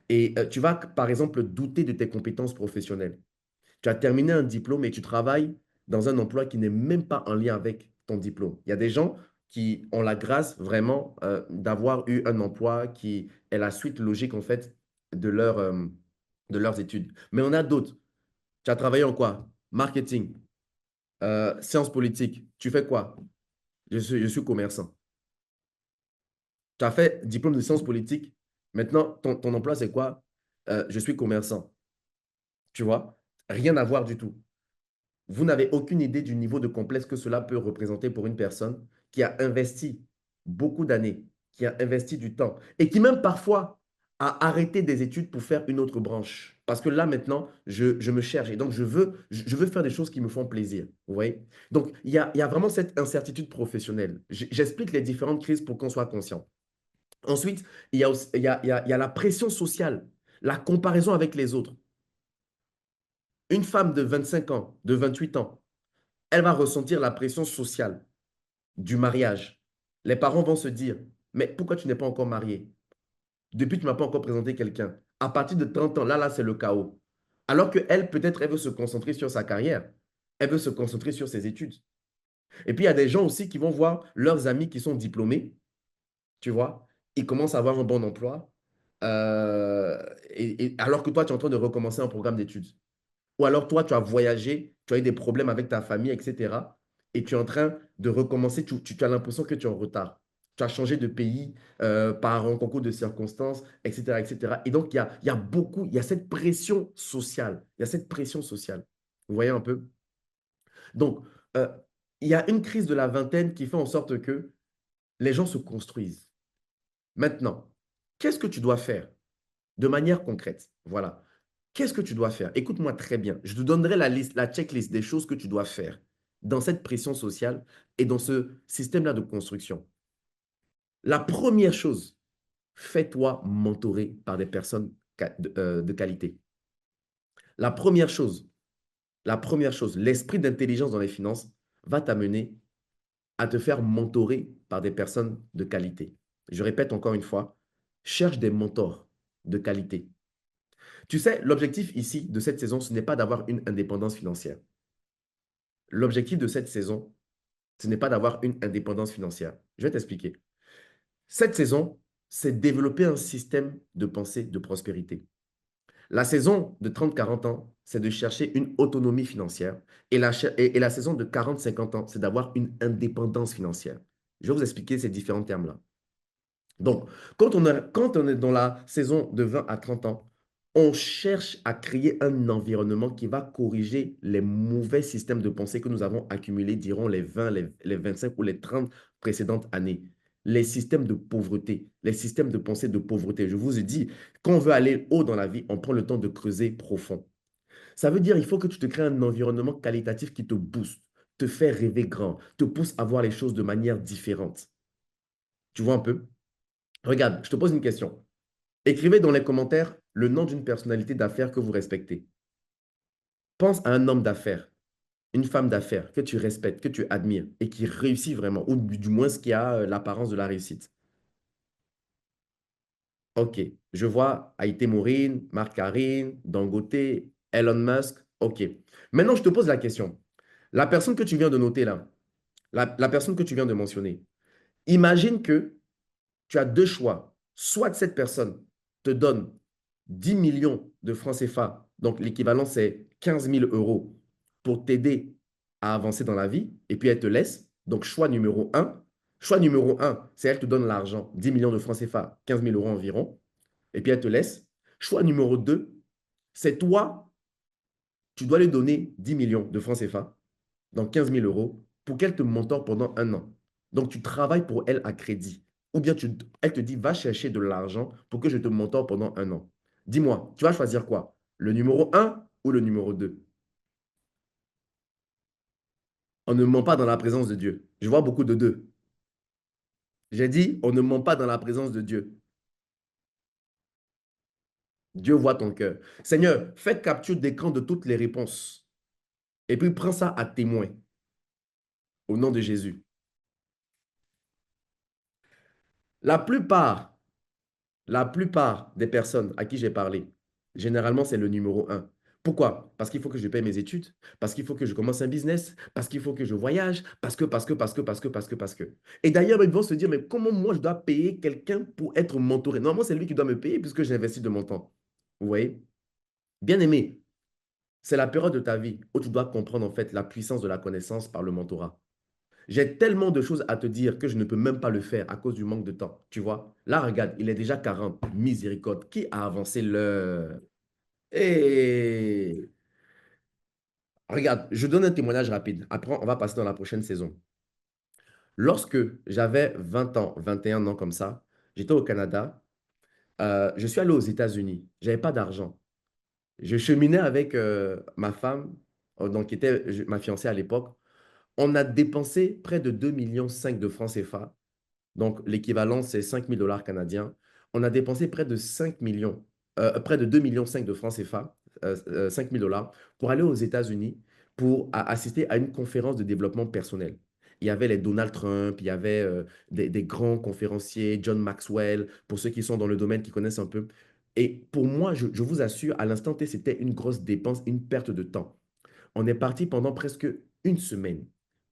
Et tu vas, par exemple, douter de tes compétences professionnelles. Tu as terminé un diplôme et tu travailles dans un emploi qui n'est même pas en lien avec ton diplôme. Il y a des gens qui ont la grâce vraiment d'avoir eu un emploi qui est la suite logique, en fait, de, de leurs études. Mais on a d'autres. Tu as travaillé en quoi? Marketing, sciences politiques. Tu fais quoi? Je suis commerçant. Tu as fait diplôme de sciences politiques. Maintenant, ton emploi, c'est quoi? Je suis commerçant. Tu vois? Rien à voir du tout. Vous n'avez aucune idée du niveau de complexe que cela peut représenter pour une personne qui a investi beaucoup d'années, qui a investi du temps et qui même parfois a arrêté des études pour faire une autre branche. Parce que là, maintenant, je me cherche et donc je veux faire des choses qui me font plaisir. Vous voyez? Donc, il y a vraiment cette incertitude professionnelle. J'explique les différentes crises pour qu'on soit conscient. Ensuite, il y a, il y a la pression sociale, la comparaison avec les autres. Une femme de 25 ans, de 28 ans, elle va ressentir la pression sociale du mariage. Les parents vont se dire, mais pourquoi tu n'es pas encore marié? Depuis, tu ne m'as pas encore présenté quelqu'un. À partir de 30 ans, là, c'est le chaos. Alors qu'elle, peut-être, elle veut se concentrer sur sa carrière. Elle veut se concentrer sur ses études. Et puis, il y a des gens aussi qui vont voir leurs amis qui sont diplômés, tu vois, ils commencent à avoir un bon emploi, alors que toi, tu es en train de recommencer un programme d'études. Ou alors toi, tu as voyagé, tu as eu des problèmes avec ta famille, etc. Et tu es en train de recommencer, tu as l'impression que tu es en retard. Tu as changé de pays par un concours de circonstances, etc. etc. Et donc, il y a beaucoup, il y a cette pression sociale. Il y a cette pression sociale. Vous voyez un peu? Donc, euh, il y a une crise de la vingtaine qui fait en sorte que les gens se construisent. Maintenant, qu'est-ce que tu dois faire de manière concrète? Voilà. Qu'est-ce que tu dois faire? Écoute-moi très bien. Je te donnerai la liste, la checklist des choses que tu dois faire dans cette pression sociale et dans ce système-là de construction. La première chose, fais-toi mentorer par des personnes de qualité. La première chose, l'esprit d'intelligence dans les finances va t'amener à te faire mentorer par des personnes de qualité. Je répète encore une fois, cherche des mentors de qualité. Tu sais, l'objectif ici de cette saison, ce n'est pas d'avoir une indépendance financière. L'objectif de cette saison, ce n'est pas d'avoir une indépendance financière. Je vais t'expliquer. Cette saison, c'est développer un système de pensée de prospérité. La saison de 30-40 ans, c'est de chercher une autonomie financière. Et la saison de 40-50 ans, c'est d'avoir une indépendance financière. Je vais vous expliquer ces différents termes-là. Donc, quand on est dans la saison de 20 à 30 ans, on cherche à créer un environnement qui va corriger les mauvais systèmes de pensée que nous avons accumulés durant les 20, les 25 ou les 30 précédentes années. Les systèmes de pauvreté, les systèmes de pensée de pauvreté. Je vous ai dit, quand on veut aller haut dans la vie, on prend le temps de creuser profond. Ça veut dire qu'il faut que tu te crées un environnement qualitatif qui te booste, te fait rêver grand, te pousse à voir les choses de manière différente. Tu vois un peu? Regarde, je te pose une question. Écrivez dans les commentaires le nom d'une personnalité d'affaires que vous respectez. Pense à un homme d'affaires, une femme d'affaires que tu respectes, que tu admires et qui réussit vraiment, ou du moins ce qui a l'apparence de la réussite. Ok, je vois Haïté Mourine, Marc Karine, Dangote, Elon Musk. Ok. Maintenant, je te pose la question. La personne que tu viens de noter là, la personne que tu viens de mentionner, imagine que Tu as deux choix. Soit cette personne te donne 10 millions de francs CFA, donc l'équivalent c'est 15 000 euros pour t'aider à avancer dans la vie, et puis elle te laisse. Donc choix numéro un. Choix numéro un, c'est elle te donne l'argent, 10 millions de francs CFA, 15 000 euros environ, et puis elle te laisse. Choix numéro deux, c'est toi, tu dois lui donner 10 millions de francs CFA, donc 15 000 euros, pour qu'elle te mentore pendant un an. Donc, tu travailles pour elle à crédit. Ou bien elle te dit, va chercher de l'argent pour que je te mentore pendant un an. Dis-moi, tu vas choisir quoi? Le numéro un ou le numéro 2? On ne ment pas dans la présence de Dieu. Je vois beaucoup de deux. J'ai dit, on ne ment pas dans la présence de Dieu. Dieu voit ton cœur. Seigneur, fais capture d'écran de toutes les réponses. Et puis prends ça à témoin au nom de Jésus. La plupart La plupart des personnes à qui j'ai parlé, généralement, c'est le numéro un. Pourquoi? Parce qu'il faut que je paye mes études, parce qu'il faut que je commence un business, parce qu'il faut que je voyage, parce que. Et d'ailleurs, ils vont se dire, mais comment moi je dois payer quelqu'un pour être mentoré? Normalement, c'est lui qui doit me payer puisque j'ai investi de mon temps. Vous voyez? Bien aimé, c'est la période de ta vie où tu dois comprendre en fait la puissance de la connaissance par le mentorat. J'ai tellement de choses à te dire que je ne peux même pas le faire à cause du manque de temps. Tu vois? Là, regarde, il est déjà 40. Miséricorde. Qui a avancé l'heure? Et regarde, je donne un témoignage rapide. Après, on va passer dans la prochaine saison. Lorsque j'avais 20 ans, 21 ans comme ça, j'étais au Canada. Je suis allé aux États-Unis. Je n'avais pas d'argent. Je cheminais avec ma femme, donc qui était ma fiancée à l'époque. On a dépensé près de 2,5 millions de francs CFA. Donc, l'équivalent, c'est 5 000 $ canadiens. On a dépensé près de 5 millions, près de 2,5 millions de francs CFA, 5 000 $ pour aller aux États-Unis pour assister à une conférence de développement personnel. Il y avait les Donald Trump, il y avait des grands conférenciers, John Maxwell, pour ceux qui sont dans le domaine, qui connaissent un peu. Et pour moi, je vous assure, à l'instant T, c'était une grosse dépense, une perte de temps. On est parti pendant presque une semaine.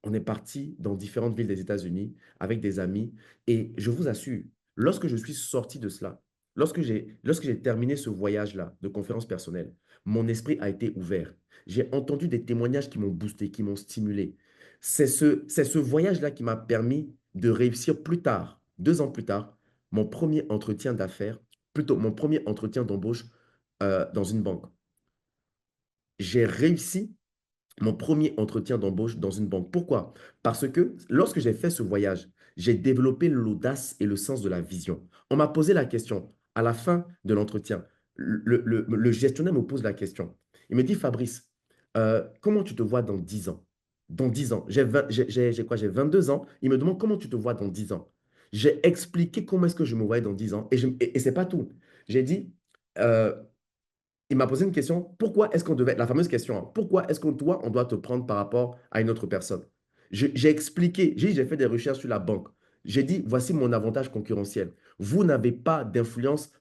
On est parti dans différentes villes des États-Unis avec des amis. Et je vous assure, lorsque je suis sorti de cela, lorsque j'ai terminé ce voyage-là de conférence personnelle, mon esprit a été ouvert. J'ai entendu des témoignages qui m'ont boosté, qui m'ont stimulé. C'est ce voyage-là qui m'a permis de réussir plus tard, 2 ans plus tard, mon premier entretien d'affaires, plutôt mon premier entretien d'embauche dans une banque. J'ai réussi mon premier entretien d'embauche dans une banque. Pourquoi? Parce que lorsque j'ai fait ce voyage, j'ai développé l'audace et le sens de la vision. On m'a posé la question à la fin de l'entretien. Le gestionnaire me pose la question. Il me dit, Fabrice, comment tu te vois dans 10 ans? Dans 10 ans. J'ai quoi? J'ai 22 ans. Il me demande comment tu te vois dans 10 ans. J'ai expliqué comment est-ce que je me voyais dans 10 ans. Et ce n'est pas tout. J'ai dit, euh, il m'a posé une question, pourquoi est-ce qu'on devait, la fameuse question, hein, pourquoi est-ce qu'on toi, on doit te prendre par rapport à une autre personne? J'ai expliqué, j'ai fait des recherches sur la banque. J'ai dit, voici mon avantage concurrentiel. Vous n'avez pas d'influence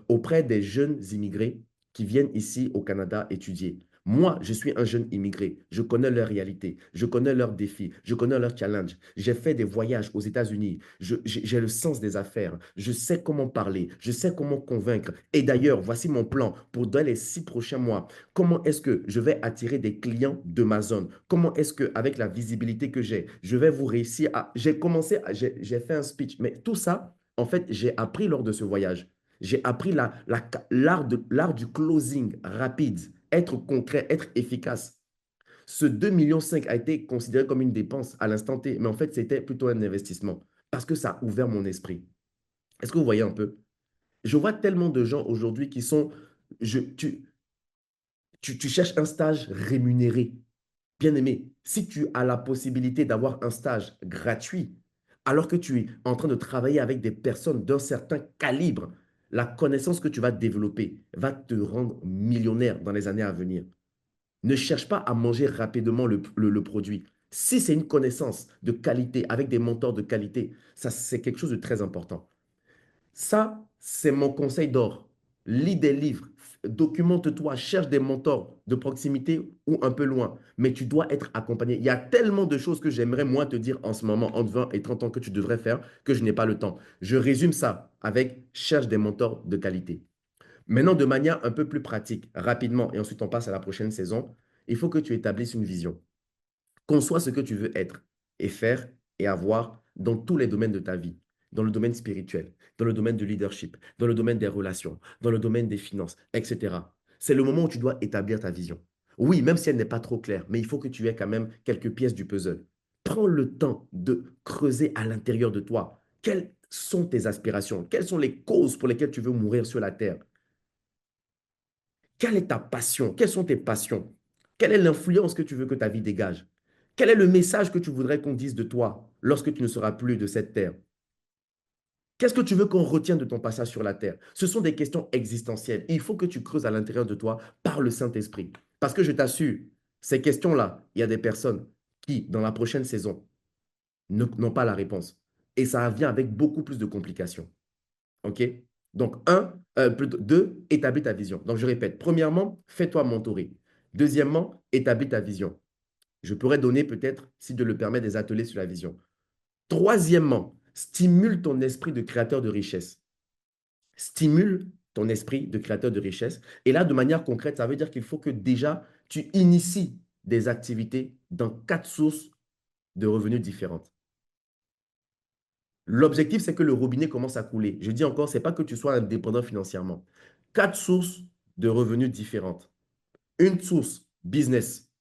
auprès des jeunes immigrés qui viennent ici au Canada étudier. Moi, je suis un jeune immigré. Je connais leur réalité. Je connais leurs défis. Je connais leurs challenges. J'ai fait des voyages aux États-Unis. J'ai le sens des affaires. Je sais comment parler. Je sais comment convaincre. Et d'ailleurs, voici mon plan pour dans les 6 prochains mois. Comment est-ce que je vais attirer des clients de ma zone? Comment est-ce que, avec la visibilité que j'ai, je vais vous réussir à... J'ai fait un speech, mais tout ça, en fait, j'ai appris lors de ce voyage. J'ai appris l'art du closing rapide, être concret, être efficace. Ce 2,5 millions a été considéré comme une dépense à l'instant T, mais en fait, c'était plutôt un investissement parce que ça a ouvert mon esprit. Est-ce que vous voyez un peu? Je vois tellement de gens aujourd'hui qui sont... tu cherches un stage rémunéré. Bien aimé, si tu as la possibilité d'avoir un stage gratuit, alors que tu es en train de travailler avec des personnes d'un certain calibre, la connaissance que tu vas développer va te rendre millionnaire dans les années à venir. Ne cherche pas à manger rapidement le produit. Si c'est une connaissance de qualité, avec des mentors de qualité, ça, c'est quelque chose de très important. Ça, c'est mon conseil d'or. Lis des livres, documente-toi, cherche des mentors de proximité ou un peu loin, mais tu dois être accompagné. Il y a tellement de choses que j'aimerais moi te dire en ce moment, entre 20 et 30 ans, que tu devrais faire, que je n'ai pas le temps. Je résume ça avec cherche des mentors de qualité. Maintenant, de manière un peu plus pratique, rapidement, et ensuite on passe à la prochaine saison, il faut que tu établisses une vision. Conçois ce que tu veux être et faire et avoir dans tous les domaines de ta vie, dans le domaine spirituel, dans le domaine du leadership, dans le domaine des relations, dans le domaine des finances, etc. C'est le moment où tu dois établir ta vision. Oui, même si elle n'est pas trop claire, mais il faut que tu aies quand même quelques pièces du puzzle. Prends le temps de creuser à l'intérieur de toi. Quelles sont tes aspirations? Quelles sont les causes pour lesquelles tu veux mourir sur la terre? Quelle est ta passion? Quelles sont tes passions? Quelle est l'influence que tu veux que ta vie dégage? Quel est le message que tu voudrais qu'on dise de toi lorsque tu ne seras plus de cette terre? Qu'est-ce que tu veux qu'on retienne de ton passage sur la terre? Ce sont des questions existentielles. Il faut que tu creuses à l'intérieur de toi par le Saint-Esprit. Parce que je t'assure, ces questions-là, il y a des personnes qui, dans la prochaine saison, n'ont pas la réponse. Et ça vient avec beaucoup plus de complications. OK? Donc, plutôt, deux, établis ta vision. Donc, je répète, premièrement, fais-toi mentorer. Deuxièmement, établis ta vision. Je pourrais donner peut-être, si Dieu le permet, des ateliers sur la vision. Troisièmement, stimule ton esprit de créateur de richesse. Stimule ton esprit de créateur de richesse. Et là, de manière concrète, ça veut dire qu'il faut que déjà, tu inities des activités dans 4 sources de revenus différentes. L'objectif, c'est que le robinet commence à couler. Je dis encore, ce n'est pas que tu sois indépendant financièrement. 4 sources de revenus différentes. Une source, business.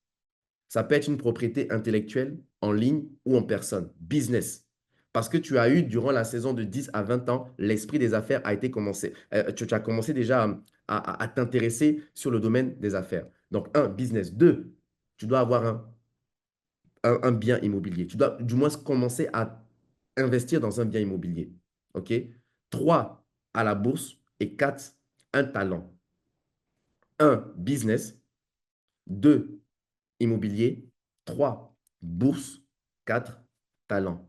Ça peut être une propriété intellectuelle en ligne ou en personne. Business. Parce que tu as eu, durant la saison de 10 à 20 ans, l'esprit des affaires a été commencé. Tu as commencé déjà à t'intéresser sur le domaine des affaires. Donc, un, business. Deux, tu dois avoir un bien immobilier. Tu dois du moins commencer à investir dans un bien immobilier. OK? Trois, à la bourse. Et quatre, un talent. Un, business. Deux, immobilier. Trois, bourse. Quatre, talent.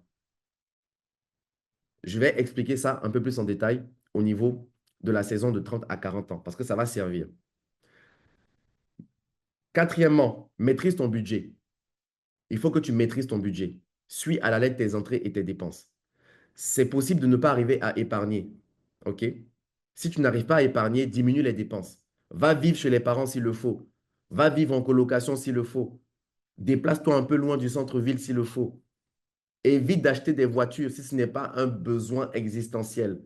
Je vais expliquer ça un peu plus en détail au niveau de la saison de 30 à 40 ans parce que ça va servir. Quatrièmement, maîtrise ton budget. Il faut que tu maîtrises ton budget. Suis à la lettre tes entrées et tes dépenses. C'est possible de ne pas arriver à épargner. OK? Si tu n'arrives pas à épargner, diminue les dépenses. Va vivre chez les parents s'il le faut. Va vivre en colocation s'il le faut. Déplace-toi un peu loin du centre-ville s'il le faut. Évite d'acheter des voitures si ce n'est pas un besoin existentiel.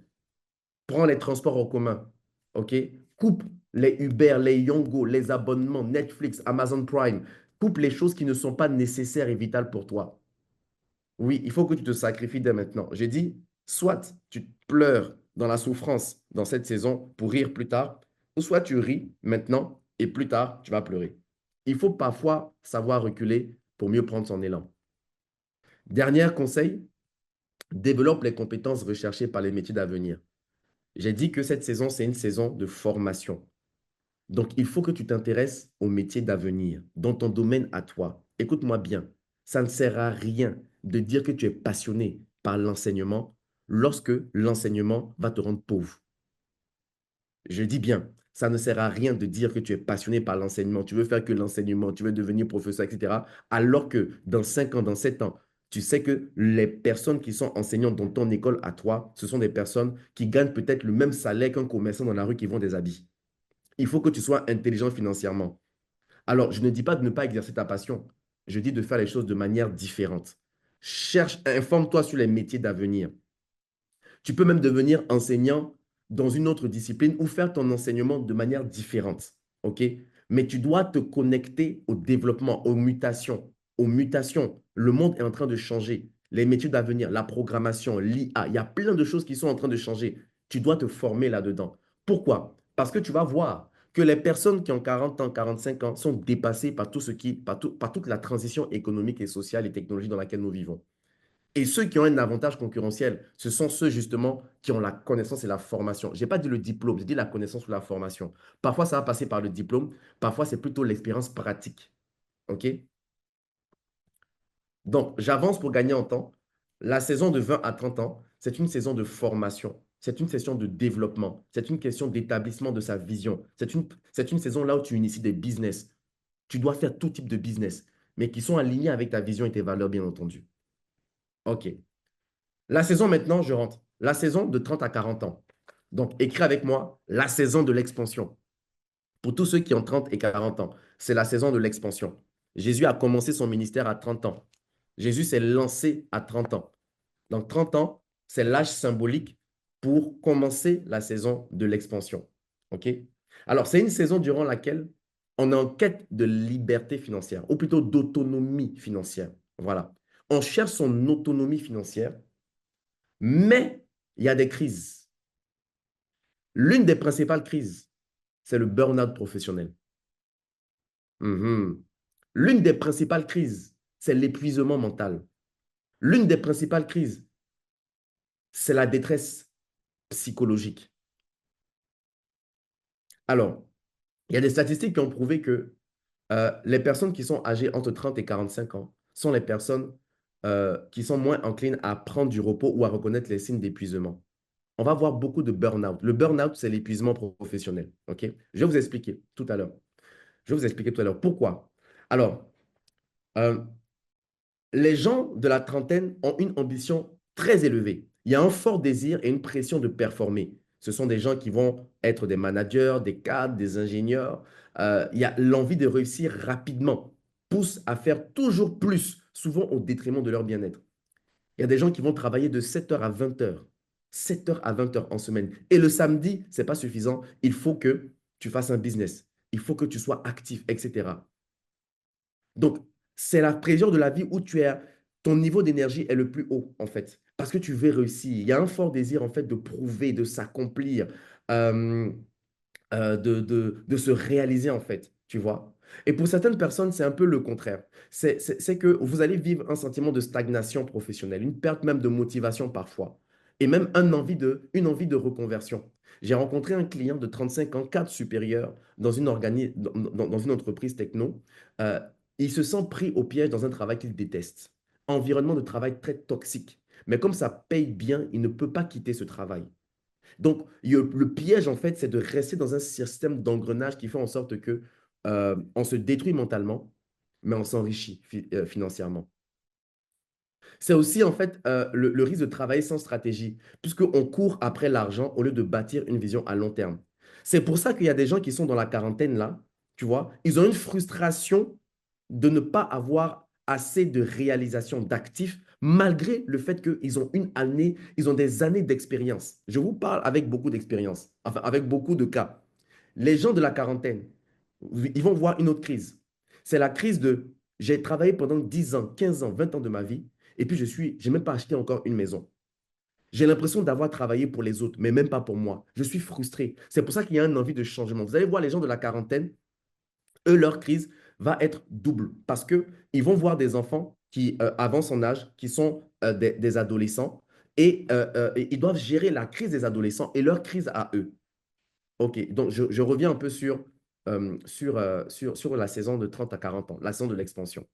Prends les transports en commun. OK? Coupe les Uber, les Yongo, les abonnements, Netflix, Amazon Prime. Coupe les choses qui ne sont pas nécessaires et vitales pour toi. Oui, il faut que tu te sacrifies dès maintenant. J'ai dit, soit tu pleures dans la souffrance dans cette saison pour rire plus tard, ou soit tu ris maintenant et plus tard, tu vas pleurer. Il faut parfois savoir reculer pour mieux prendre son élan. Dernier conseil, développe les compétences recherchées par les métiers d'avenir. J'ai dit que cette saison, c'est une saison de formation. Donc, il faut que tu t'intéresses aux métiers d'avenir, dans ton domaine à toi. Écoute-moi bien, ça ne sert à rien de dire que tu es passionné par l'enseignement lorsque l'enseignement va te rendre pauvre. Je dis bien, ça ne sert à rien de dire que tu es passionné par l'enseignement, tu veux faire que l'enseignement, tu veux devenir professeur, etc. Alors que dans 5 ans, dans 7 ans, tu sais que les personnes qui sont enseignantes dans ton école à toi, ce sont des personnes qui gagnent peut-être le même salaire qu'un commerçant dans la rue qui vend des habits. Il faut que tu sois intelligent financièrement. Alors, je ne dis pas de ne pas exercer ta passion. Je dis de faire les choses de manière différente. Cherche, informe-toi sur les métiers d'avenir. Tu peux même devenir enseignant dans une autre discipline ou faire ton enseignement de manière différente. OK? Mais tu dois te connecter au développement, aux mutations. Aux mutations. Le monde est en train de changer. Les métiers d'avenir, la programmation, l'IA, il y a plein de choses qui sont en train de changer. Tu dois te former là-dedans. Pourquoi? Parce que tu vas voir que les personnes qui ont 40 ans, 45 ans sont dépassées par tout ce qui, par toute la transition économique et sociale et technologique dans laquelle nous vivons. Et ceux qui ont un avantage concurrentiel, ce sont ceux justement qui ont la connaissance et la formation. Je n'ai pas dit le diplôme, j'ai dit la connaissance ou la formation. Parfois, ça va passer par le diplôme, parfois, c'est plutôt l'expérience pratique. OK? Donc, j'avance pour gagner en temps. La saison de 20 à 30 ans, c'est une saison de formation. C'est une session de développement. C'est une question d'établissement de sa vision. C'est une saison là où tu inities des business. Tu dois faire tout type de business, mais qui sont alignés avec ta vision et tes valeurs, bien entendu. OK. La saison maintenant, je rentre. La saison de 30 à 40 ans. Donc, écris avec moi la saison de l'expansion. Pour tous ceux qui ont 30 et 40 ans, c'est la saison de l'expansion. Jésus a commencé son ministère à 30 ans. Jésus s'est lancé à 30 ans. Donc, 30 ans, c'est l'âge symbolique pour commencer la saison de l'expansion. OK? Alors, c'est une saison durant laquelle on est en quête de liberté financière, ou plutôt d'autonomie financière. Voilà. On cherche son autonomie financière, mais il y a des crises. L'une des principales crises, c'est le burn-out professionnel. Mhm. L'une des principales crises, c'est l'épuisement mental. L'une des principales crises, c'est la détresse psychologique. Alors, il y a des statistiques qui ont prouvé que les personnes qui sont âgées entre 30 et 45 ans sont les personnes qui sont moins enclines à prendre du repos ou à reconnaître les signes d'épuisement. On va voir beaucoup de burn-out. Le burn-out, c'est l'épuisement professionnel. OK? Je vais vous expliquer tout à l'heure. Je vais vous expliquer tout à l'heure pourquoi. Alors, euh, les gens de la trentaine ont une ambition très élevée. Il y a un fort désir et une pression de performer. Ce sont des gens qui vont être des managers, des cadres, des ingénieurs. Il y a l'envie de réussir rapidement, pousse à faire toujours plus, souvent au détriment de leur bien-être. Il y a des gens qui vont travailler de 7 heures à 20 heures, 7 heures à 20 heures en semaine. Et le samedi, ce n'est pas suffisant. Il faut que tu fasses un business. Il faut que tu sois actif, etc. Donc, c'est la pression de la vie où ton niveau d'énergie est le plus haut, en fait, parce que tu veux réussir. Il y a un fort désir, en fait, de prouver, de s'accomplir, euh, de se réaliser, en fait, tu vois. Et pour certaines personnes, c'est un peu le contraire. C'est que vous allez vivre un sentiment de stagnation professionnelle, une perte même de motivation parfois, et même une envie de reconversion. J'ai rencontré un client de 35 ans, cadre supérieur, dans une entreprise techno. Euh, il se sent pris au piège dans un travail qu'il déteste. Environnement de travail très toxique. Mais comme ça paye bien, il ne peut pas quitter ce travail. Donc, le piège, en fait, c'est de rester dans un système d'engrenage qui fait en sorte que on se détruit mentalement, mais on s'enrichit financièrement. C'est aussi, en fait, le risque de travailler sans stratégie, puisqu'on court après l'argent au lieu de bâtir une vision à long terme. C'est pour ça qu'il y a des gens qui sont dans la quarantaine, là, tu vois, ils ont une frustration de ne pas avoir assez de réalisation d'actifs, malgré le fait qu'ils ont une année, ils ont des années d'expérience. Je vous parle avec beaucoup d'expérience, enfin, avec beaucoup de cas. Les gens de la quarantaine, ils vont voir une autre crise. C'est la crise de j'ai travaillé pendant 10 ans, 15 ans, 20 ans de ma vie, et puis j'ai même pas acheté encore une maison. J'ai l'impression d'avoir travaillé pour les autres, mais même pas pour moi. Je suis frustré. C'est pour ça qu'il y a une envie de changement. Vous allez voir les gens de la quarantaine, eux, leur crise va être double parce qu'ils vont voir des enfants qui avancent en âge, qui sont des adolescents, et ils doivent gérer la crise des adolescents et leur crise à eux. OK, donc je reviens un peu sur la saison de 30 à 40 ans, la saison de l'expansion.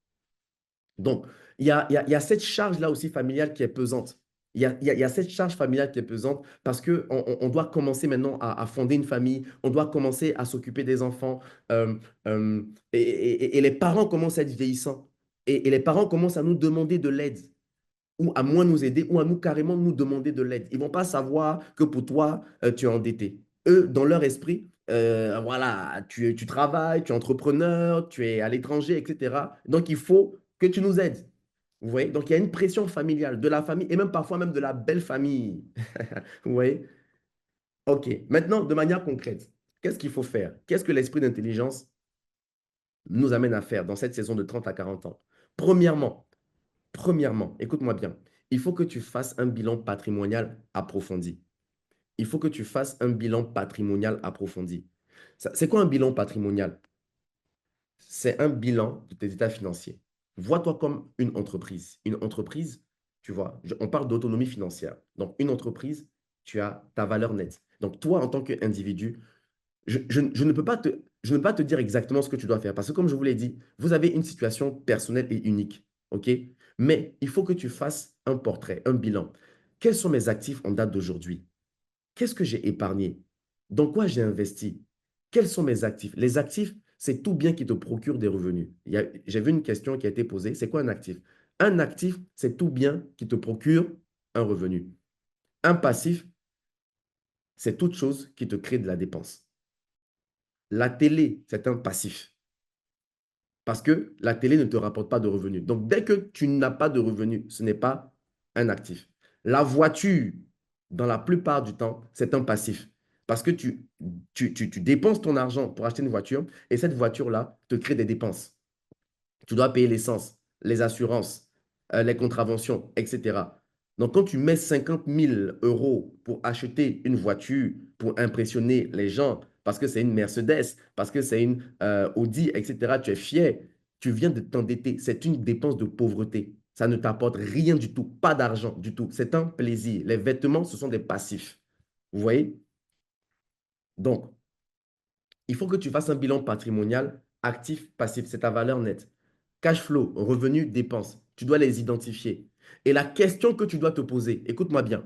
Donc, il y a cette charge-là aussi familiale qui est pesante. Il y a cette charge familiale qui est pesante parce qu'on doit commencer maintenant à fonder une famille, on doit commencer à s'occuper des enfants, euh, euh, et les parents commencent à être vieillissants. Et les parents commencent à nous demander de l'aide, ou à moins nous aider, ou à nous carrément nous demander de l'aide. Ils ne vont pas savoir que pour toi, tu es endetté. Eux, dans leur esprit, voilà, tu travailles, tu es entrepreneur, tu es à l'étranger, etc. Donc, il faut que tu nous aides. Vous voyez? Donc, il y a une pression familiale de la famille et même parfois même de la belle famille. Vous voyez? OK. Maintenant, de manière concrète, qu'est-ce qu'il faut faire? Qu'est-ce que l'esprit d'intelligence nous amène à faire dans cette saison de 30 à 40 ans? Premièrement, écoute-moi bien, il faut que tu fasses un bilan patrimonial approfondi. Il faut que tu fasses un bilan patrimonial approfondi. C'est quoi un bilan patrimonial? C'est un bilan de tes états financiers. Vois-toi comme une entreprise. Une entreprise, tu vois, on parle d'autonomie financière. Donc, une entreprise, tu as ta valeur nette. Donc, toi, en tant qu'individu, je ne peux pas te dire exactement ce que tu dois faire parce que, comme je vous l'ai dit, vous avez une situation personnelle et unique. OK? Mais il faut que tu fasses un portrait, un bilan. Quels sont mes actifs en date d'aujourd'hui? Qu'est-ce que j'ai épargné? Dans quoi j'ai investi? Quels sont mes actifs? Les actifs, c'est tout bien qui te procure des revenus. J'ai vu une question qui a été posée. C'est quoi un actif? Un actif, c'est tout bien qui te procure un revenu. Un passif, c'est toute chose qui te crée de la dépense. La télé, c'est un passif parce que la télé ne te rapporte pas de revenus. Donc, dès que tu n'as pas de revenus, ce n'est pas un actif. La voiture, dans la plupart du temps, c'est un passif parce que tu dépenses ton argent pour acheter une voiture et cette voiture-là te crée des dépenses. Tu dois payer l'essence, les assurances, les contraventions, etc. Donc, quand tu mets 50 000 € pour acheter une voiture, pour impressionner les gens, parce que c'est une Mercedes, parce que c'est une Audi, etc., tu es fier, tu viens de t'endetter. C'est une dépense de pauvreté. Ça ne t'apporte rien du tout, pas d'argent du tout. C'est un plaisir. Les vêtements, ce sont des passifs. Vous voyez? Donc, il faut que tu fasses un bilan patrimonial actif, passif. C'est ta valeur nette. Cash flow, revenus, dépenses. Tu dois les identifier. Et la question que tu dois te poser, écoute-moi bien,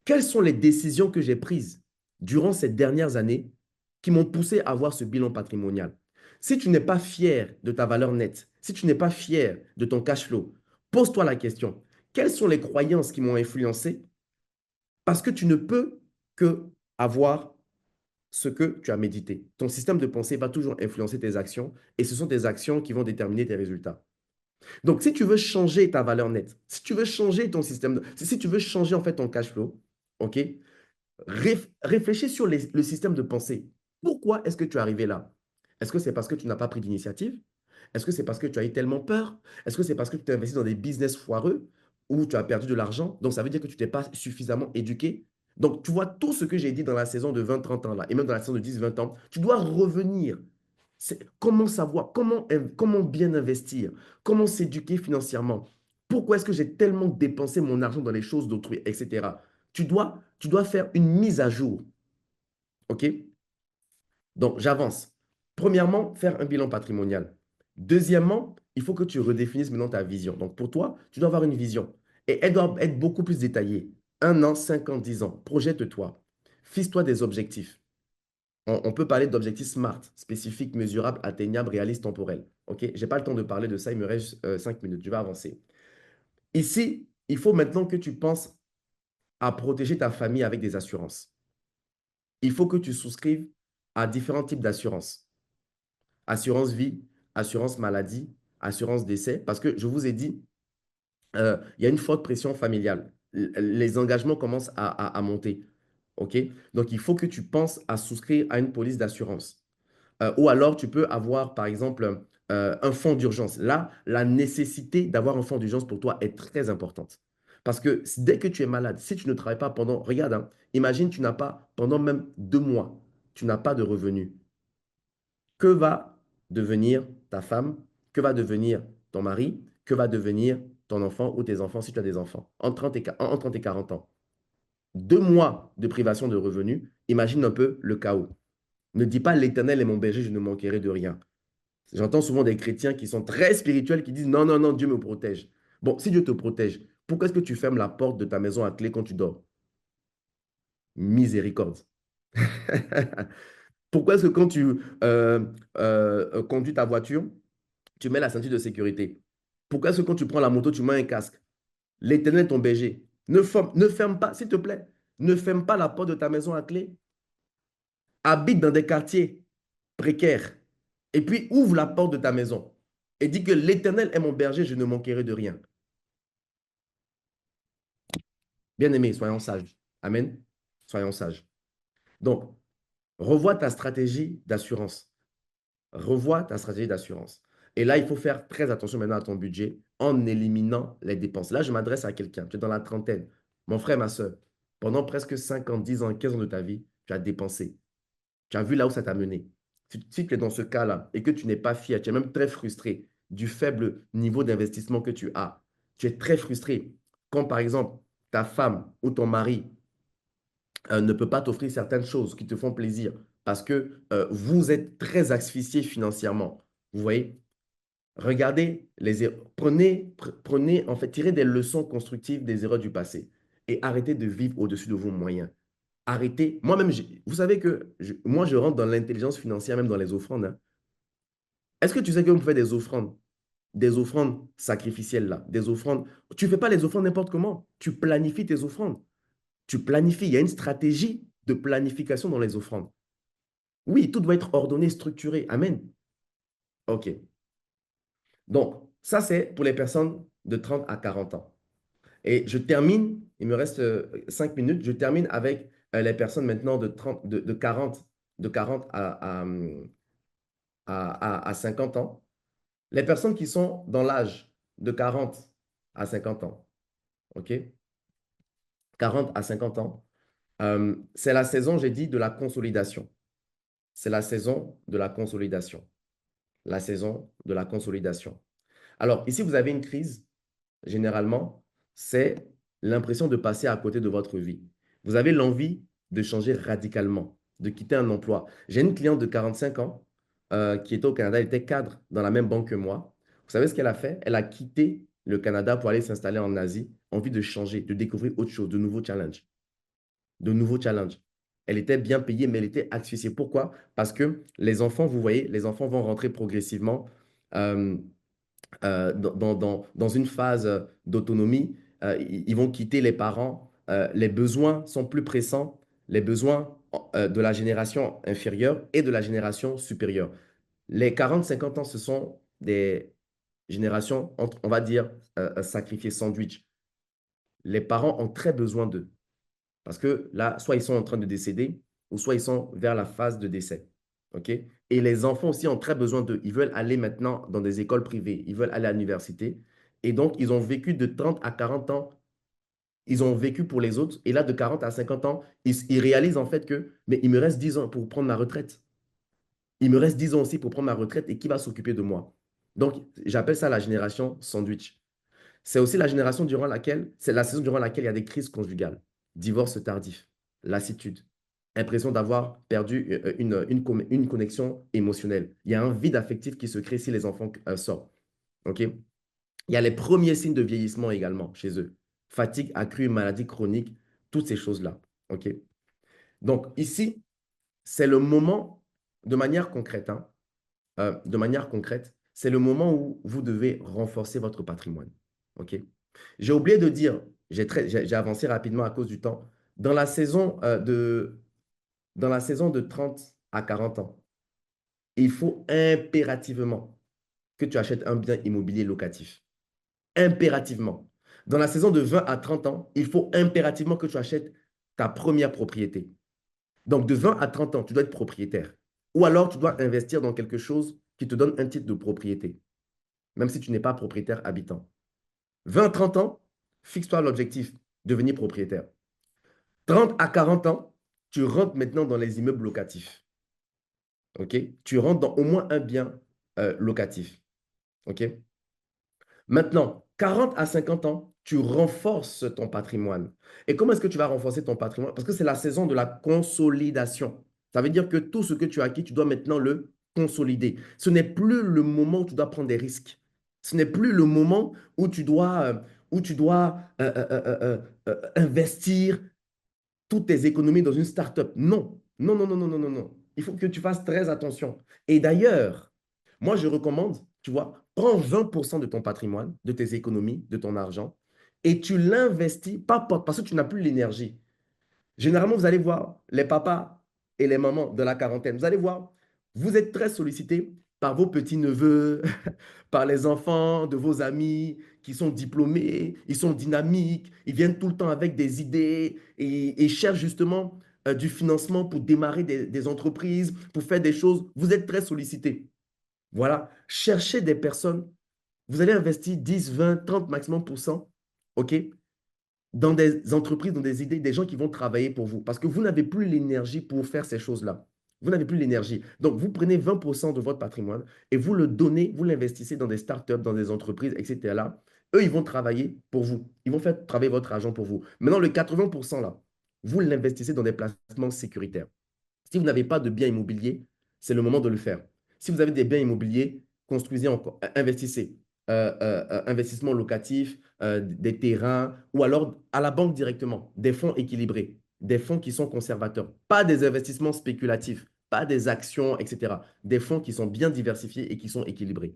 quelles sont les décisions que j'ai prises durant ces dernières années qui m'ont poussé à avoir ce bilan patrimonial? Si tu n'es pas fier de ta valeur nette, si tu n'es pas fier de ton cash flow, pose-toi la question, quelles sont les croyances qui m'ont influencé? Parce que tu ne peux que avoir ce que tu as médité. Ton système de pensée va toujours influencer tes actions et ce sont tes actions qui vont déterminer tes résultats. Donc, si tu veux changer ta valeur nette, si tu veux changer ton système, si tu veux changer en fait ton cash flow, ok, réfléchis sur le système de pensée. Pourquoi est-ce que tu es arrivé là? Est-ce que c'est parce que tu n'as pas pris d'initiative? Est-ce que c'est parce que tu as eu tellement peur? Est-ce que c'est parce que tu t'es investi dans des business foireux où tu as perdu de l'argent? Donc, ça veut dire que tu t'es pas suffisamment éduqué. Donc, tu vois, tout ce que j'ai dit dans la saison de 20-30 ans là, et même dans la saison de 10-20 ans, tu dois revenir. Comment savoir, comment bien investir, comment s'éduquer financièrement. Pourquoi est-ce que j'ai tellement dépensé mon argent dans les choses d'autrui, etc. Tu dois faire une mise à jour. OK? Donc, j'avance. Premièrement, faire un bilan patrimonial. Deuxièmement, il faut que tu redéfinisses maintenant ta vision. Donc, pour toi, tu dois avoir une vision. Et elle doit être beaucoup plus détaillée. 1 an, 5 ans, 10 ans. Projette-toi. Fixe-toi des objectifs. On peut parler d'objectifs SMART, spécifiques, mesurables, atteignables, réalistes, temporels. OK? Je n'ai pas le temps de parler de ça, il me reste 5 minutes. Je vais avancer. Ici, il faut maintenant que tu penses à protéger ta famille avec des assurances. Il faut que tu souscrives à différents types d'assurances. Assurance vie, assurance maladie, assurance décès, parce que je vous ai dit, il y a une forte pression familiale. Les engagements commencent à monter. OK? Donc, il faut que tu penses à souscrire à une police d'assurance. Ou alors, tu peux avoir, par exemple, un fonds d'urgence. Là, la nécessité d'avoir un fonds d'urgence pour toi est très importante. Parce que dès que tu es malade, si tu ne travailles pas pendant, regarde, hein, imagine, tu n'as pas, pendant même 2 mois, tu n'as pas de revenus. Que va devenir ta femme? Que va devenir ton mari? Que va devenir ton enfant ou tes enfants si tu as des enfants en 30 et 40 ans? 2 mois de privation de revenus, imagine un peu le chaos. Ne dis pas l'Éternel est mon berger, je ne manquerai de rien. J'entends souvent des chrétiens qui sont très spirituels qui disent non, non, non, Dieu me protège. Bon, si Dieu te protège, pourquoi est-ce que tu fermes la porte de ta maison à clé quand tu dors? Miséricorde. Pourquoi est-ce que quand tu conduis ta voiture, tu mets la ceinture de sécurité? Pourquoi est-ce que quand tu prends la moto, tu mets un casque? L'Éternel est ton berger. Ne ferme pas, s'il te plaît, ne ferme pas la porte de ta maison à clé. Habite dans des quartiers précaires. Et puis ouvre la porte de ta maison et dis que l'Éternel est mon berger, je ne manquerai de rien. Bien-aimés, soyons sages. Amen. Soyons sages. Donc, revois ta stratégie d'assurance. Revois ta stratégie d'assurance. Et là, il faut faire très attention maintenant à ton budget en éliminant les dépenses. Là, je m'adresse à quelqu'un. Tu es dans la trentaine. Mon frère, ma soeur, pendant presque 5 ans, 10 ans, 15 ans de ta vie, tu as dépensé. Tu as vu là où ça t'a mené. Si tu es dans ce cas-là et que tu n'es pas fier, tu es même très frustré du faible niveau d'investissement que tu as. Tu es très frustré quand, par exemple, ta femme ou ton mari ne peut pas t'offrir certaines choses qui te font plaisir parce que vous êtes très asphyxié financièrement. Vous voyez? Regardez les erreurs. Prenez, en fait, tirez des leçons constructives des erreurs du passé et arrêtez de vivre au-dessus de vos moyens. Arrêtez. Moi-même, vous savez que moi, je rentre dans l'intelligence financière, même dans les offrandes, hein. Est-ce que tu sais qu'on peut faire des offrandes sacrificielles là, des offrandes. Tu ne fais pas les offrandes n'importe comment. Tu planifies tes offrandes. Tu planifies. Il y a une stratégie de planification dans les offrandes. Oui, tout doit être ordonné, structuré. Amen. OK. Donc, ça, c'est pour les personnes de 30 à 40 ans. Et je termine, il me reste 5 minutes, je termine avec les personnes maintenant de 30, de 40 à 50 ans. Les personnes qui sont dans l'âge de 40 à 50 ans, OK? 40 à 50 ans, c'est la saison, j'ai dit, de la consolidation. C'est la saison de la consolidation. La saison de la consolidation. Alors, ici, vous avez une crise, généralement, c'est l'impression de passer à côté de votre vie. Vous avez l'envie de changer radicalement, de quitter un emploi. J'ai une cliente de 45 ans qui était au Canada, elle était cadre dans la même banque que moi. Vous savez ce qu'elle a fait? Elle a quitté le Canada pour aller s'installer en Asie, envie de changer, de découvrir autre chose, de nouveaux challenges. De nouveaux challenges. Elle était bien payée, mais elle était asphyxiée. Pourquoi? Parce que les enfants, vous voyez, les enfants vont rentrer progressivement. euh, dans une phase d'autonomie, ils vont quitter les parents. Les besoins sont plus pressants, les besoins de la génération inférieure et de la génération supérieure. Les 40-50 ans, ce sont des générations, on va dire, sacrifiées sandwich. Les parents ont très besoin d'eux parce que là, soit ils sont en train de décéder ou soit ils sont vers la phase de décès. OK? Et les enfants aussi ont très besoin d'eux. Ils veulent aller maintenant dans des écoles privées. Ils veulent aller à l'université. Et donc, ils ont vécu de 30 à 40 ans. Ils ont vécu pour les autres. Et là, de 40 à 50 ans, ils réalisent en fait que, mais il me reste 10 ans pour prendre ma retraite. Il me reste 10 ans aussi pour prendre ma retraite. Et qui va s'occuper de moi? Donc, j'appelle ça la génération sandwich. C'est aussi la génération durant laquelle, c'est la saison durant laquelle il y a des crises conjugales, divorce tardif, lassitude, impression d'avoir perdu une connexion émotionnelle. Il y a un vide affectif qui se crée si les enfants sortent. OK? Il y a les premiers signes de vieillissement également chez eux. Fatigue accrue, maladie chronique, toutes ces choses-là. OK? Donc ici, c'est le moment, de manière concrète, hein, de manière concrète, c'est le moment où vous devez renforcer votre patrimoine. OK? J'ai oublié de dire, j'ai avancé rapidement à cause du temps. Dans la saison, dans la saison de 30 à 40 ans, il faut impérativement que tu achètes un bien immobilier locatif. Impérativement. Dans la saison de 20 à 30 ans, il faut impérativement que tu achètes ta première propriété. Donc, de 20 à 30 ans, tu dois être propriétaire. Ou alors, tu dois investir dans quelque chose qui te donne un titre de propriété, même si tu n'es pas propriétaire habitant. 20-30 ans, fixe-toi l'objectif, devenir propriétaire. 30 à 40 ans, tu rentres maintenant dans les immeubles locatifs. OK? Tu rentres dans au moins un bien locatif. OK? Maintenant, 40 à 50 ans, tu renforces ton patrimoine. Et comment est-ce que tu vas renforcer ton patrimoine? Parce que c'est la saison de la consolidation. Ça veut dire que tout ce que tu as acquis, tu dois maintenant le consolider. Ce n'est plus le moment où tu dois prendre des risques. Ce n'est plus le moment où tu dois investir toutes tes économies dans une start-up. Non, non, non, non, non, non, non, non. Il faut que tu fasses très attention. Et d'ailleurs, moi, je recommande, tu vois, prends 20% de ton patrimoine, de tes économies, de ton argent, et tu l'investis, pas parce que tu n'as plus l'énergie. Généralement, vous allez voir les papas et les mamans de la quarantaine, vous allez voir, vous êtes très sollicités par vos petits-neveux, par les enfants de vos amis qui sont diplômés, ils sont dynamiques, ils viennent tout le temps avec des idées et cherchent justement du financement pour démarrer des entreprises, pour faire des choses. Vous êtes très sollicités. Voilà, cherchez des personnes. Vous allez investir 10, 20, 30 maximum pour cent, OK, dans des entreprises, dans des idées, des gens qui vont travailler pour vous. Parce que vous n'avez plus l'énergie pour faire ces choses-là. Vous n'avez plus l'énergie. Donc, vous prenez 20% de votre patrimoine et vous le donnez, vous l'investissez dans des startups, dans des entreprises, etc. Eux, ils vont travailler pour vous. Ils vont faire travailler votre argent pour vous. Maintenant, le 80% là, vous l'investissez dans des placements sécuritaires. Si vous n'avez pas de biens immobiliers, c'est le moment de le faire. Si vous avez des biens immobiliers, construisez encore, investissez. Investissement locatif, des terrains, ou alors à la banque directement, des fonds équilibrés. des fonds qui sont conservateurs, pas des investissements spéculatifs, pas des actions, etc. Des fonds qui sont bien diversifiés et qui sont équilibrés.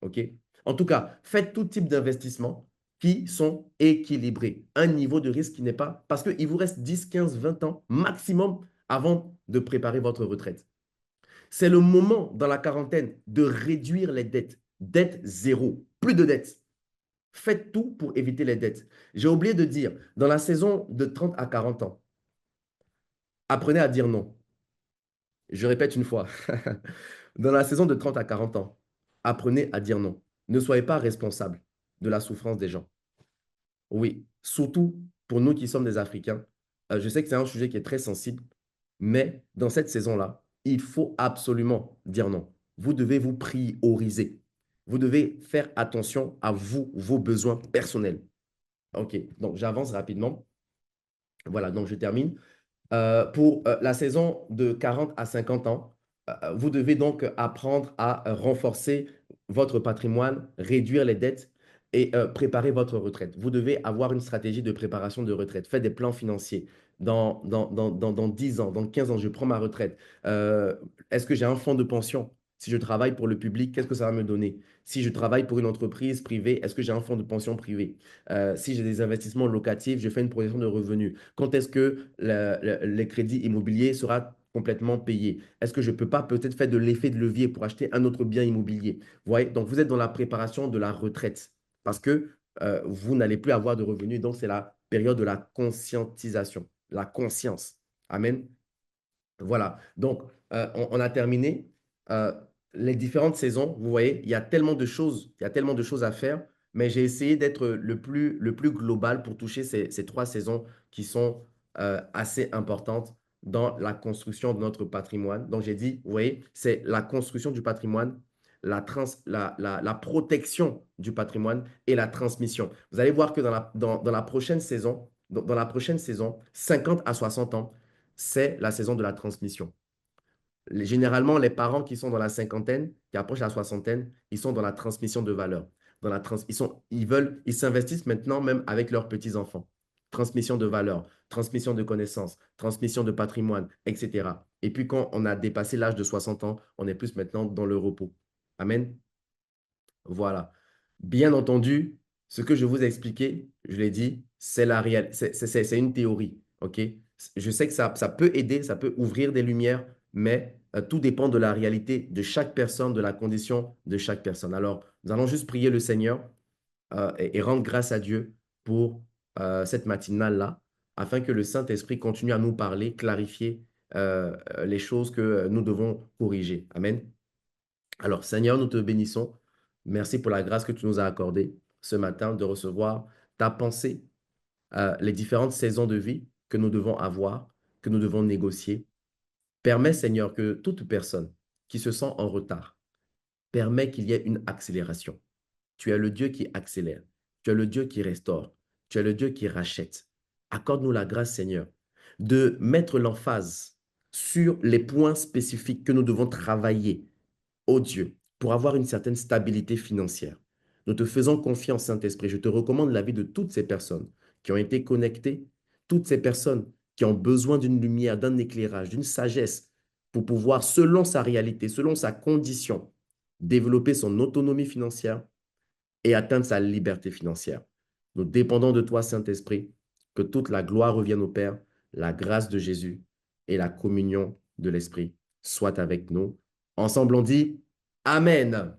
OK? En tout cas, faites tout type d'investissement qui sont équilibrés. Un niveau de risque qui n'est pas... Parce qu'il vous reste 10, 15, 20 ans maximum avant de préparer votre retraite. C'est le moment dans la quarantaine de réduire les dettes. Dette zéro, plus de dettes. Faites tout pour éviter les dettes. J'ai oublié de dire, dans la saison de 30 à 40 ans, apprenez à dire non. Je répète une fois. Dans la saison de 30 à 40 ans, apprenez à dire non. Ne soyez pas responsable de la souffrance des gens. Oui, surtout pour nous qui sommes des Africains. Je sais que c'est un sujet qui est très sensible, mais dans cette saison-là, il faut absolument dire non. Vous devez vous prioriser. Vous devez faire attention à vous, vos besoins personnels. OK, donc j'avance rapidement. Voilà, donc je termine. Pour la saison de 40 à 50 ans, vous devez donc apprendre à renforcer votre patrimoine, réduire les dettes et préparer votre retraite. Vous devez avoir une stratégie de préparation de retraite. Faites des plans financiers. Dans 10 ans, dans 15 ans, je prends ma retraite. Est-ce que j'ai un fonds de pension? Si je travaille pour le public, qu'est-ce que ça va me donner? Si je travaille pour une entreprise privée, est-ce que j'ai un fonds de pension privé? Si j'ai des investissements locatifs, je fais une projection de revenus. Quand est-ce que les crédits immobiliers sera complètement payé? Est-ce que je ne peux pas peut-être faire de l'effet de levier pour acheter un autre bien immobilier? Vous voyez, donc vous êtes dans la préparation de la retraite parce que vous n'allez plus avoir de revenus. Donc, c'est la période de la conscientisation, la conscience. Amen. Voilà, donc on a terminé. Euh, les différentes saisons, vous voyez, il y a tellement de choses, il y a tellement de choses à faire, mais j'ai essayé d'être le plus global pour toucher ces 3 saisons qui sont assez importantes dans la construction de notre patrimoine. Donc j'ai dit, vous voyez, c'est la construction du patrimoine, la protection du patrimoine et la transmission. Vous allez voir que dans la prochaine saison, dans la prochaine saison, 50 à 60 ans, c'est la saison de la transmission. Généralement, les parents qui sont dans la cinquantaine, qui approchent la soixantaine, ils sont dans la transmission de valeurs. Ils s'investissent maintenant même avec leurs petits-enfants. Transmission de valeurs, transmission de connaissances, transmission de patrimoine, etc. Et puis quand on a dépassé l'âge de 60 ans, on est plus maintenant dans le repos. Amen. Voilà. Bien entendu, ce que je vous ai expliqué, je l'ai dit, c'est la réelle, c'est une théorie. OK? Je sais que ça peut aider, ça peut ouvrir des lumières, mais tout dépend de la réalité de chaque personne, de la condition de chaque personne. Alors, nous allons juste prier le Seigneur et rendre grâce à Dieu pour cette matinale-là, afin que le Saint-Esprit continue à nous parler, clarifier les choses que nous devons corriger. Amen. Alors, Seigneur, nous te bénissons. Merci pour la grâce que tu nous as accordée ce matin de recevoir ta pensée, les différentes saisons de vie que nous devons avoir, que nous devons négocier. Permets, Seigneur, que toute personne qui se sent en retard, permet qu'il y ait une accélération. Tu es le Dieu qui accélère. Tu es le Dieu qui restaure. Tu es le Dieu qui rachète. Accorde-nous la grâce, Seigneur, de mettre l'emphase sur les points spécifiques que nous devons travailler, ô Dieu, pour avoir une certaine stabilité financière. Nous te faisons confiance, Saint-Esprit. Je te recommande la vie de toutes ces personnes qui ont été connectées, toutes ces personnes qui ont besoin d'une lumière, d'un éclairage, d'une sagesse pour pouvoir, selon sa réalité, selon sa condition, développer son autonomie financière et atteindre sa liberté financière. Nous dépendons de toi, Saint-Esprit, que toute la gloire revienne au Père, la grâce de Jésus et la communion de l'Esprit soit avec nous. Ensemble, on dit Amen.